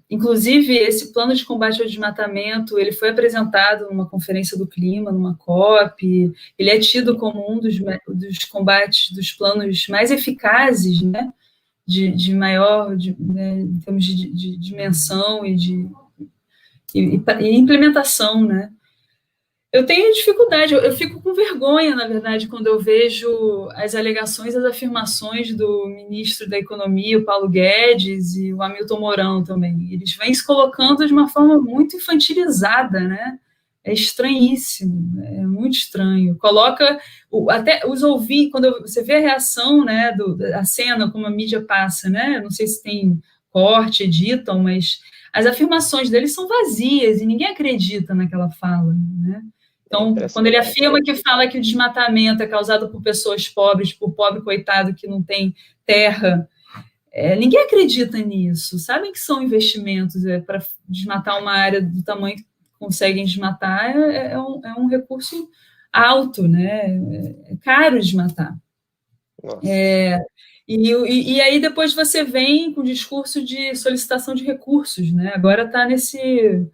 Inclusive, esse plano de combate ao desmatamento, ele foi apresentado numa conferência do clima, numa COP, ele é tido como um dos combates, dos planos mais eficazes, né, de maior, né, em termos de dimensão e implementação, né. Eu tenho dificuldade, eu fico com vergonha, na verdade, quando eu vejo as alegações, as afirmações do ministro da Economia, o Paulo Guedes, e o Hamilton Mourão também. Eles vêm se colocando de uma forma muito infantilizada, né? É estranhíssimo, é muito estranho. Coloca, até os ouvintes, quando você vê a reação, né, a cena, como a mídia passa, né? Não sei se tem corte, editam, mas as afirmações deles são vazias e ninguém acredita naquela fala, né? Então, quando ele afirma que fala que o desmatamento é causado por pessoas pobres, por pobre coitado que não tem terra, ninguém acredita nisso. Sabem que são investimentos para desmatar uma área do tamanho que conseguem desmatar, é um recurso alto, né? É caro desmatar. E aí depois você vem com o discurso de solicitação de recursos, né? Agora está nesse...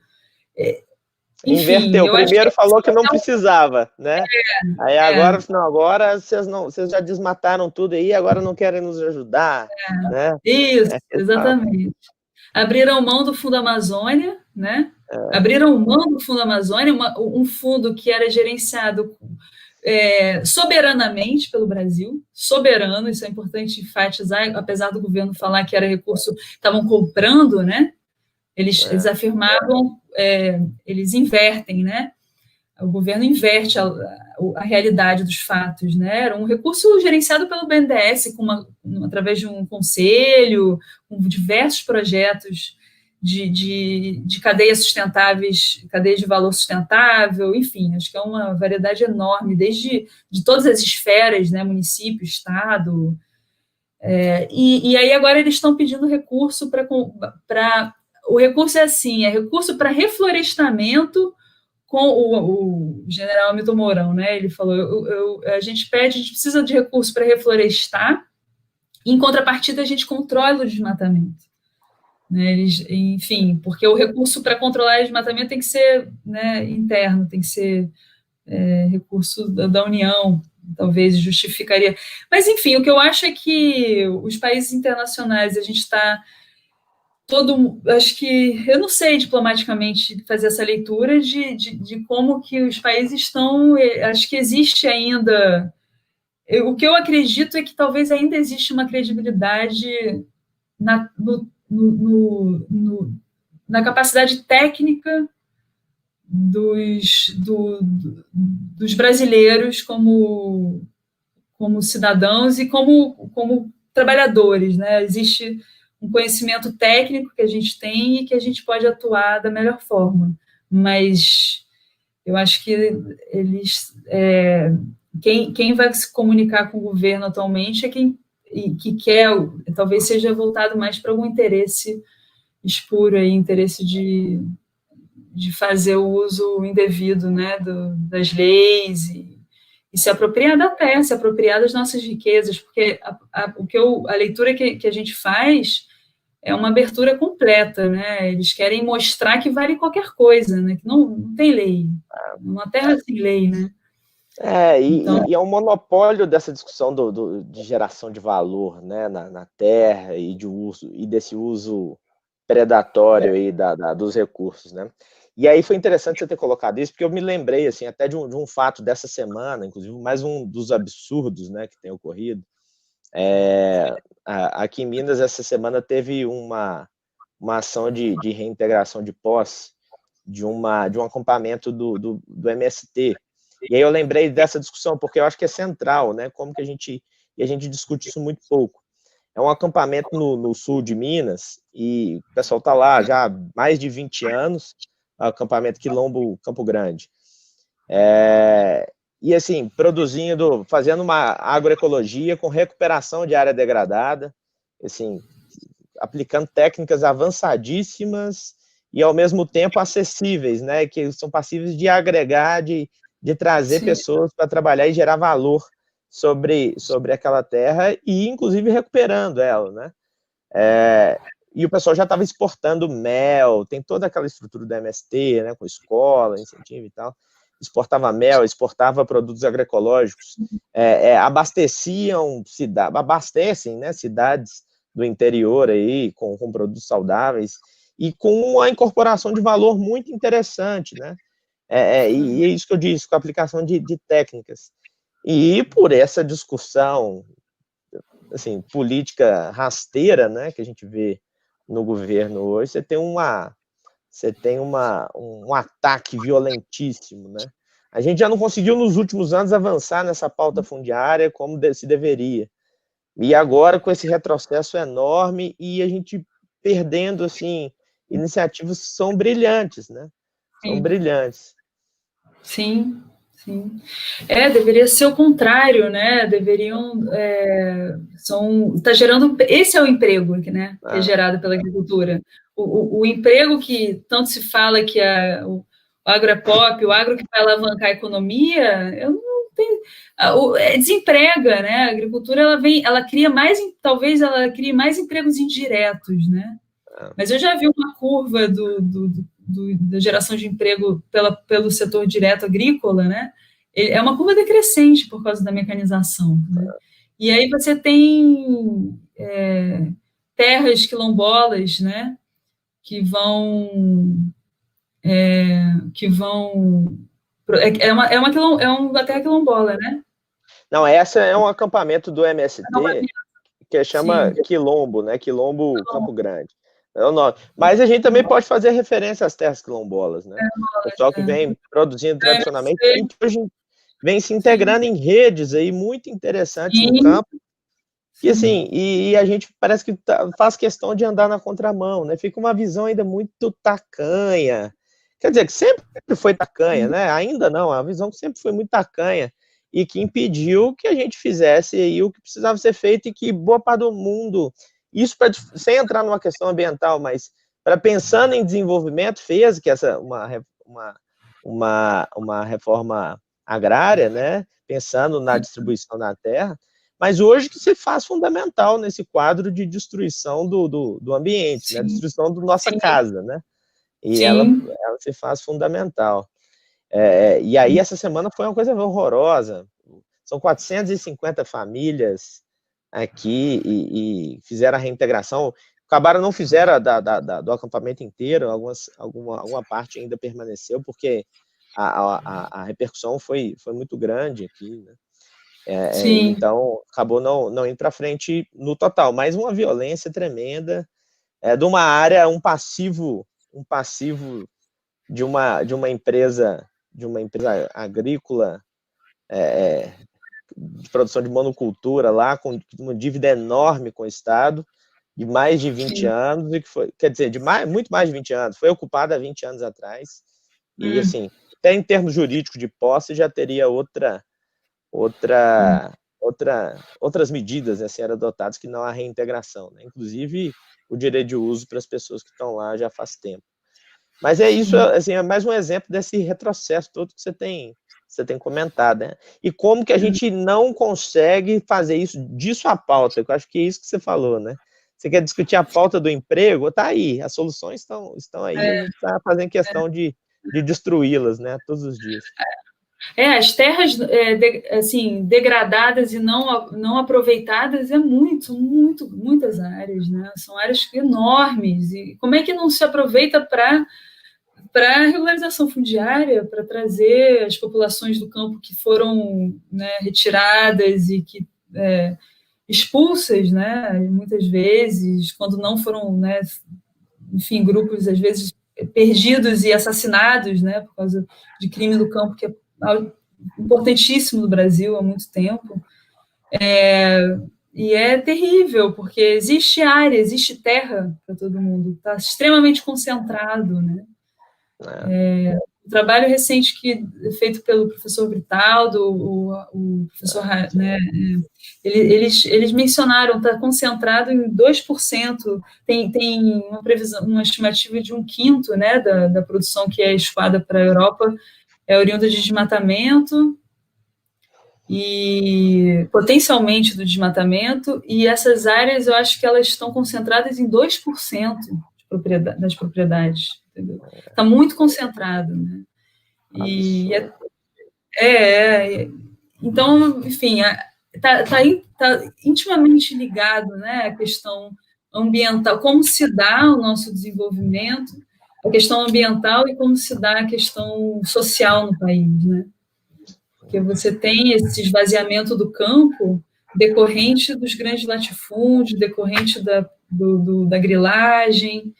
Enfim, inverteu. Primeiro falou que não precisava, né? Aí agora, não, agora vocês já desmataram tudo aí, agora não querem nos ajudar, né? Isso, exatamente. Abriram mão do Fundo Amazônia, né? Abriram mão do Fundo Amazônia, um fundo que era gerenciado soberanamente pelo Brasil, soberano, isso é importante enfatizar, apesar do governo falar que era recurso, estavam comprando, né? Eles afirmavam, eles invertem, né? O governo inverte a realidade dos fatos, né? Era um recurso gerenciado pelo BNDES, através de um conselho, com diversos projetos de cadeias sustentáveis, cadeias de valor sustentável, enfim, acho que é uma variedade enorme, desde de todas as esferas, né? Município, Estado. E aí agora eles estão pedindo recurso para... O recurso é assim, é recurso para reflorestamento com o general Hamilton Mourão, né? Ele falou, a gente precisa de recurso para reflorestar, e em contrapartida a gente controla o desmatamento. Né? Enfim, porque o recurso para controlar o desmatamento tem que ser, né, interno, tem que ser recurso da União, talvez justificaria. Mas, enfim, o que eu acho é que os países internacionais, a gente está... acho que, eu não sei diplomaticamente fazer essa leitura de como que os países estão, acho que existe ainda, o que eu acredito é que talvez ainda existe uma credibilidade na capacidade técnica dos brasileiros como cidadãos e como trabalhadores, né? Existe um conhecimento técnico que a gente tem e que a gente pode atuar da melhor forma, mas eu acho que eles, quem vai se comunicar com o governo atualmente é quem que quer, talvez seja voltado mais para algum interesse espúrio, aí, interesse de fazer o uso indevido, né, das leis e se apropriar da terra, se apropriar das nossas riquezas, porque a leitura que a gente faz é uma abertura completa, né? Eles querem mostrar que vale qualquer coisa, né? Que não tem lei. Uma terra sem lei, né? Então, E é um monopólio dessa discussão de geração de valor, né, na terra e desse uso predatório aí dos recursos, né? E aí foi interessante você ter colocado isso, porque eu me lembrei assim até de um fato dessa semana, inclusive mais um dos absurdos, né, que tem ocorrido. Aqui em Minas essa semana teve uma ação de reintegração de posse de um acampamento do MST. E aí eu lembrei dessa discussão, porque eu acho que é central, né? Como que a gente discute isso muito pouco. É um acampamento no sul de Minas, e o pessoal está lá já há mais de 20 anos, o acampamento Quilombo Campo Grande. E assim, fazendo uma agroecologia com recuperação de área degradada, assim, aplicando técnicas avançadíssimas e ao mesmo tempo acessíveis, né? Que são passíveis de agregar, de trazer sim, pessoas para trabalhar e gerar valor sobre aquela terra e, inclusive, recuperando ela, né? E o pessoal já estava exportando mel, tem toda aquela estrutura do MST, né? Com escola, incentivo e tal. Exportava mel, exportava produtos agroecológicos, abastecem, né, cidades do interior aí com produtos saudáveis e com uma incorporação de valor muito interessante, né? E é isso que eu disse, com a aplicação de técnicas. E por essa discussão, assim, política rasteira, né, que a gente vê no governo hoje, você tem um ataque violentíssimo, né? A gente já não conseguiu nos últimos anos avançar nessa pauta fundiária como se deveria. E agora com esse retrocesso enorme e a gente perdendo, assim, iniciativas que são brilhantes, né? São brilhantes. sim, sim. Deveria ser o contrário, né? Deveriam. Está gerando. Esse é o emprego, né? Que é gerado pela agricultura. O emprego que tanto se fala que o agro é pop, o agro que vai alavancar a economia, eu não tenho. Desemprega, né? A agricultura ela cria mais, talvez ela crie mais empregos indiretos, né? Mas eu já vi uma curva da geração de emprego pelo setor direto agrícola, né? É uma curva decrescente por causa da mecanização, né? E aí você tem terras quilombolas, né? Que vão uma terra quilombola, né? Não, essa é um acampamento do MST que chama Sim. Quilombo, né? Quilombo Campo Grande. É o nome. Mas a gente também pode fazer referência às terras quilombolas, né? O pessoal que vem produzindo tradicionalmente e que hoje vem se integrando em redes aí muito interessantes no campo. E assim, e a gente parece que faz questão de andar na contramão, né? Fica uma visão ainda muito tacanha. Quer dizer, que sempre foi tacanha, né? Ainda não, a visão que sempre foi muito tacanha e que impediu que a gente fizesse aí o que precisava ser feito e que boa parte do mundo, isso sem entrar numa questão ambiental, mas para pensando em desenvolvimento, fez que uma reforma agrária, né? Pensando na distribuição da terra, mas hoje que se faz fundamental nesse quadro de destruição do ambiente, né? Destruição da nossa casa, né? E ela se faz fundamental. E aí essa semana foi uma coisa horrorosa. São 450 famílias aqui e fizeram a reintegração. Acabaram, não fizeram do acampamento inteiro, alguma parte ainda permaneceu, porque a repercussão foi muito grande aqui, né? Então, acabou não indo para frente no total, mas uma violência tremenda, de uma área, um passivo de uma empresa agrícola, de produção de monocultura lá, com uma dívida enorme com o Estado, de mais de 20 anos, e que foi, quer dizer, muito mais de 20 anos, foi ocupada há 20 anos atrás, e assim, até em termos jurídicos de posse já teria outras medidas a serem adotadas que não a reintegração, né? Inclusive o direito de uso para as pessoas que estão lá já faz tempo. Mas isso, assim, é mais um exemplo desse retrocesso todo que você tem comentado, né? E como que a gente não consegue fazer disso a pauta, eu acho que é isso que você falou, né? você quer discutir a pauta do emprego, está aí, as soluções estão aí, a gente está fazendo questão de destruí-las, né, todos os dias. As terras assim, degradadas e não aproveitadas muitas áreas, né? São áreas enormes. E como é que não se aproveita para a regularização fundiária, para trazer as populações do campo que foram, né, retiradas e que expulsas, né, muitas vezes, quando não foram, né, enfim, grupos, às vezes, perdidos e assassinados, né, por causa de crime do campo, que é importantíssimo no Brasil há muito tempo. E é terrível, porque existe área, existe terra para todo mundo, está extremamente concentrado, né? O trabalho recente feito pelo professor Britaldo, o professor, né, eles mencionaram, está concentrado em 2%, tem uma previsão, uma estimativa de 1/5, né, da produção que é escoada para a Europa, é oriunda de desmatamento, e potencialmente do desmatamento, e essas áreas eu acho que elas estão concentradas em 2% das propriedades. Está muito concentrado, né? E então, enfim, está intimamente ligado, né, a questão ambiental, como se dá o nosso desenvolvimento, a questão ambiental e como se dá a questão social no país, né? Porque você tem esse esvaziamento do campo decorrente dos grandes latifúndios, decorrente da grilagem,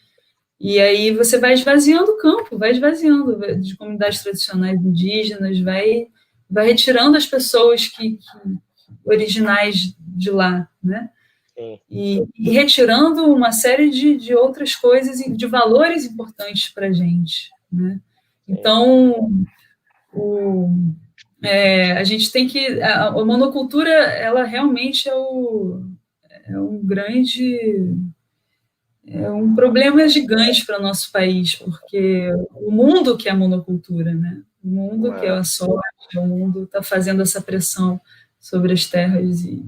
e aí você vai esvaziando o campo, vai esvaziando de comunidades tradicionais indígenas, vai retirando as pessoas originais de lá, né? E retirando uma série de outras coisas, de valores importantes para a gente, né? Então, a gente tem que... A monocultura, ela realmente é um grande... um problema gigante para o nosso país, porque o mundo quer a monocultura, né? O mundo quer a soja, o mundo está fazendo essa pressão sobre as terras e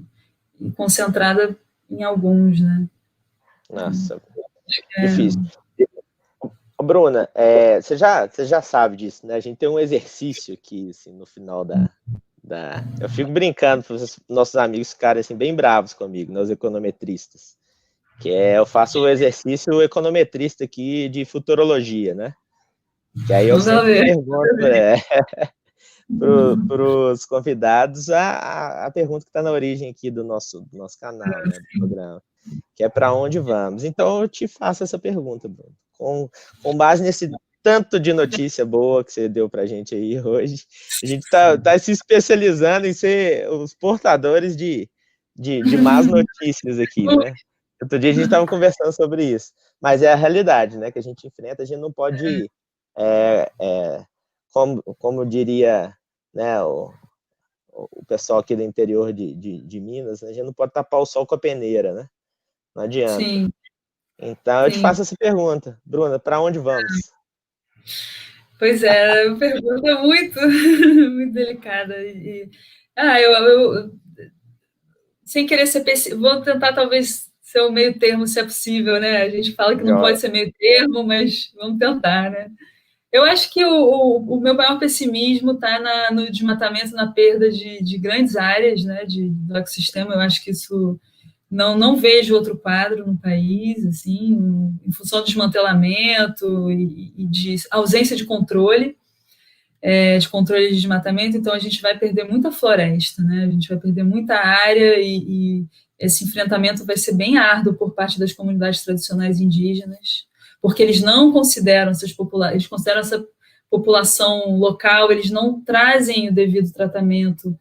concentrada em alguns, né? Nossa, difícil. Bruna, você já sabe disso, né? A gente tem um exercício aqui, assim, no final eu fico brincando para os nossos amigos ficarem assim, bem bravos comigo, né, os econometristas. Eu faço o exercício econometrista aqui de futurologia, né? Que aí eu sempre pergunto para os convidados a pergunta que está na origem aqui do nosso canal, né, do programa, que é para onde vamos. Então eu te faço essa pergunta, Bruno. Com base nesse tanto de notícia boa que você deu para a gente aí hoje, a gente está se especializando em ser os portadores de más notícias aqui, né? Outro dia a gente estava conversando sobre isso, mas é a realidade, né, que a gente enfrenta. A gente não pode, como diria, né, o pessoal aqui do interior de Minas, né, a gente não pode tapar o sol com a peneira, né? Não adianta. Sim. Então eu te faço essa pergunta, Bruna, para onde vamos? Pois é, uma pergunta muito, muito delicada. Eu sem querer ser pessimista, vou tentar talvez ser o meio termo, se é possível, né? A gente fala que não pode ser meio termo, mas vamos tentar, né? Eu acho que o meu maior pessimismo está no desmatamento, na perda de grandes áreas, né, do ecossistema. Eu acho que isso não vejo outro quadro no país, assim, em função do desmantelamento e de ausência de controle de desmatamento. Então a gente vai perder muita floresta, né? A gente vai perder muita área e esse enfrentamento vai ser bem árduo por parte das comunidades tradicionais indígenas, porque eles não consideram eles consideram essa população local, eles não trazem o devido tratamento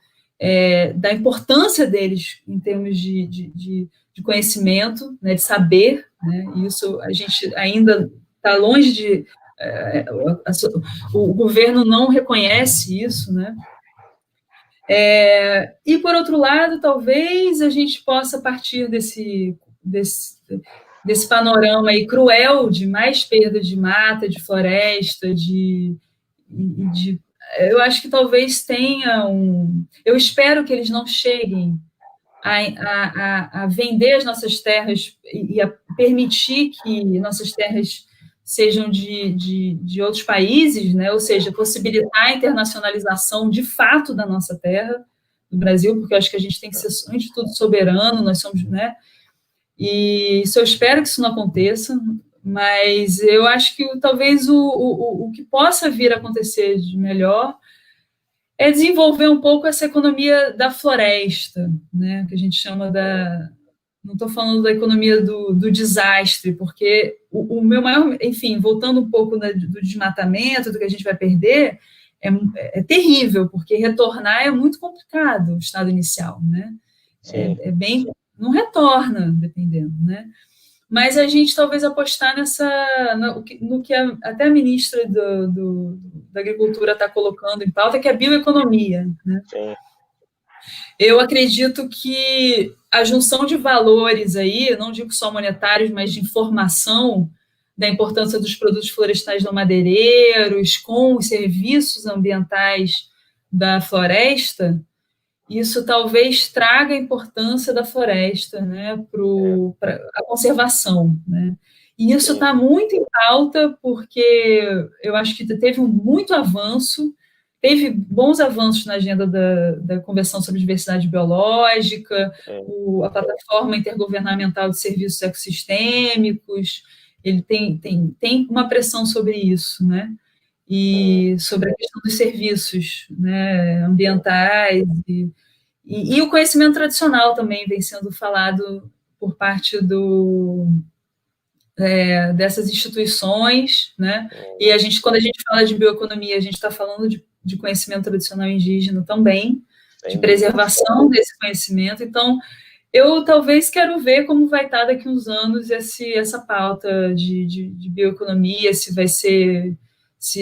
da importância deles em termos de conhecimento, né, de saber, né? E isso a gente ainda está longe de... o governo não reconhece isso, né? E, por outro lado, talvez a gente possa partir desse panorama aí cruel de mais perda de mata, de floresta, eu acho que talvez tenha eu espero que eles não cheguem a vender as nossas terras e a permitir que nossas terras sejam de outros países, né? Ou seja, possibilitar a internacionalização de fato da nossa terra, do Brasil, porque eu acho que a gente tem que ser, antes de tudo, soberano, nós somos, né? E isso, eu espero que isso não aconteça, mas eu acho que talvez o que possa vir a acontecer de melhor é desenvolver um pouco essa economia da floresta, né? Que a gente chama da. Não estou falando da economia do desastre, porque o meu maior. Enfim, voltando um pouco do desmatamento, do que a gente vai perder, é terrível, porque retornar é muito complicado, o estado inicial, né? É bem. Não retorna, dependendo, né? Mas a gente talvez apostar no que até a ministra da Agricultura está colocando em pauta, que é a bioeconomia, né? Sim. Eu acredito que a junção de valores aí, não digo só monetários, mas de informação da importância dos produtos florestais não madeireiros com os serviços ambientais da floresta, isso talvez traga a importância da floresta, né, para a conservação, né? E isso está muito em pauta porque eu acho que teve muito avanço, teve bons avanços na agenda da Convenção sobre Diversidade Biológica, a plataforma intergovernamental de serviços ecossistêmicos, ele tem uma pressão sobre isso, né? E sobre a questão dos serviços, né, ambientais e o conhecimento tradicional também vem sendo falado por parte dessas instituições, né? E quando a gente fala de bioeconomia, a gente está falando de conhecimento tradicional indígena também, de preservação desse conhecimento. Então, eu talvez quero ver como vai estar daqui a uns anos essa pauta de bioeconomia, se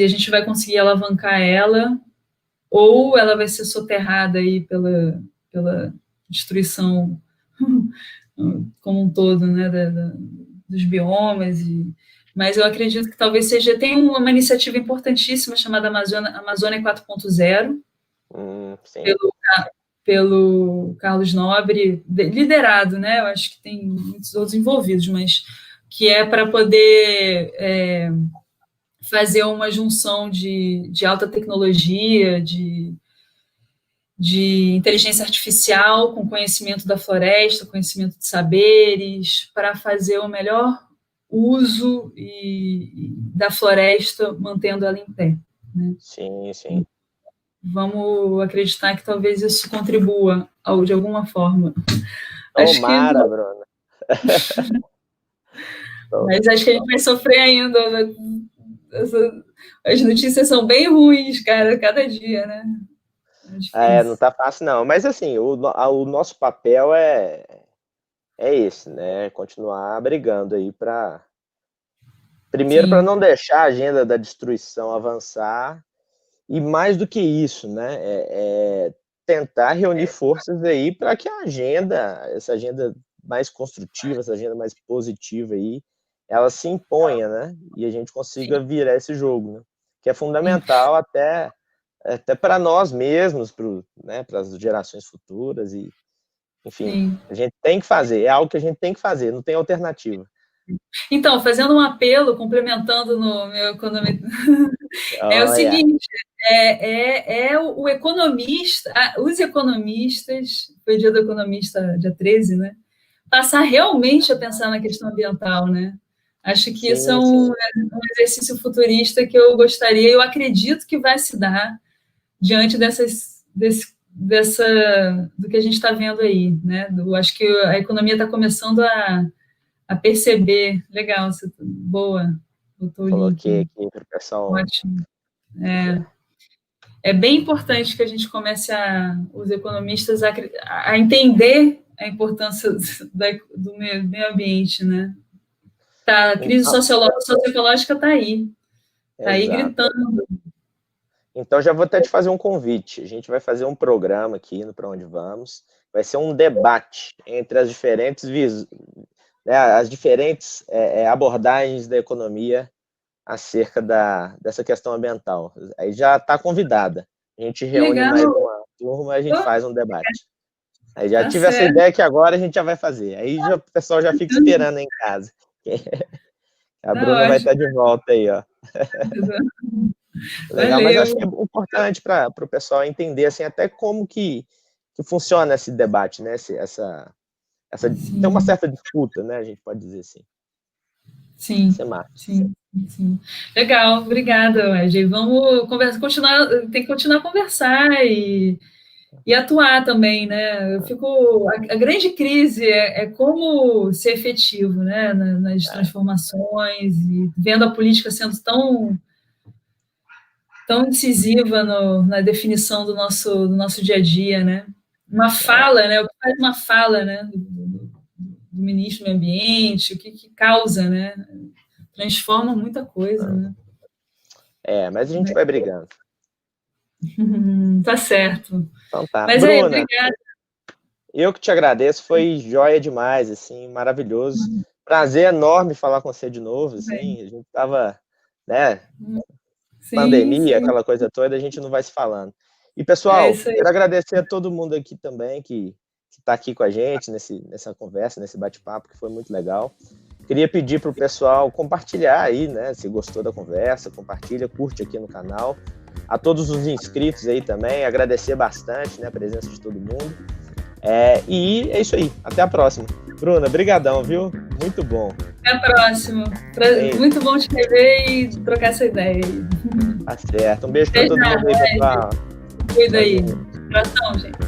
a gente vai conseguir alavancar ela, ou ela vai ser soterrada aí pela destruição como um todo, né, dos biomas. Mas eu acredito que talvez tem uma iniciativa importantíssima chamada Amazônia 4.0, pelo Carlos Nobre, liderado, né? Eu acho que tem muitos outros envolvidos, mas que é para poder fazer uma junção de alta tecnologia, de inteligência artificial com conhecimento da floresta, conhecimento de saberes, para fazer o melhor uso da floresta, mantendo ela em pé, né? Sim, sim. Vamos acreditar que talvez isso contribua de alguma forma. Tomara, Bruna. Mas acho que a gente vai sofrer ainda, né? As notícias são bem ruins, cara, cada dia, né? Não tá fácil, não. Mas, assim, o nosso papel é esse, né? Continuar brigando aí para... Primeiro, para não deixar a agenda da destruição avançar, e mais do que isso, né? Tentar reunir forças aí para que essa agenda mais construtiva, essa agenda mais positiva aí, ela se imponha, né? E a gente consiga virar esse jogo, né? Que é fundamental até para nós mesmos, para as gerações futuras, e enfim, a gente tem que fazer, é algo que a gente tem que fazer, não tem alternativa. Então, fazendo um apelo, complementando no meu economia, é o seguinte, o economista, os economistas, foi dia do economista, dia 13, né? Passar realmente a pensar na questão ambiental, né? Acho que isso é um exercício futurista que eu gostaria, eu acredito que vai se dar diante do que a gente está vendo aí, né? Acho que a economia está começando a perceber. Legal, boa. Coloquei aqui para o pessoal. Ótimo. É bem importante que a gente comece os economistas a entender a importância do meio ambiente, né? A crise socioecológica está aí. Está aí gritando. Então, já vou até te fazer um convite. A gente vai fazer um programa aqui no Pra Onde Vamos. Vai ser um debate entre as diferentes abordagens da economia acerca dessa questão ambiental. Aí já está convidada. A gente reúne mais uma turma e a gente faz um debate. Aí já Tá tive essa certo. ideia que agora a gente já vai fazer. Aí já, o pessoal já fica esperando aí em casa. A Tá Bruna vai estar ótimo. de volta aí, ó. Legal, mas acho que é Valeu. importante para o pessoal entender assim, até como que funciona esse debate, né? Tem uma Sim, certa disputa, né? A gente pode dizer assim. sim, Isso é massa. sim, sim. Legal, obrigada, Wesley. Vamos continuar, tem que continuar a conversar e atuar também, né? A grande crise é como ser efetivo, né, nas transformações e vendo a política sendo tão decisiva na definição do nosso dia a dia, né? Uma fala, né? O que faz uma fala, né? Do ministro do Meio Ambiente, o que causa, né? Transforma muita coisa, né? Mas a gente vai brigando. Tá certo. Então tá. Mas aí, Bruna, obrigada. eu que te agradeço, foi joia demais, assim, maravilhoso. Prazer enorme falar com você de novo, assim, a gente tava, né, Sim, pandemia, sim. aquela coisa toda, a gente não vai se falando. E É pessoal, isso aí. quero agradecer a todo mundo aqui também que está aqui com a gente nessa conversa, nesse bate-papo, que foi muito legal. Queria pedir para o pessoal compartilhar aí, né, se gostou da conversa, compartilha, curte aqui no canal. A todos os inscritos aí também, agradecer bastante, né, a presença de todo mundo. E é isso aí, até a próxima. Bruna, brigadão, viu? Muito bom. Até a próxima. Beijo. Muito bom te rever e trocar essa ideia aí. Tá certo. Um beijo para Até todo já, mundo aí, pessoal. Cuida aí. Tchauzinho. Abração, gente.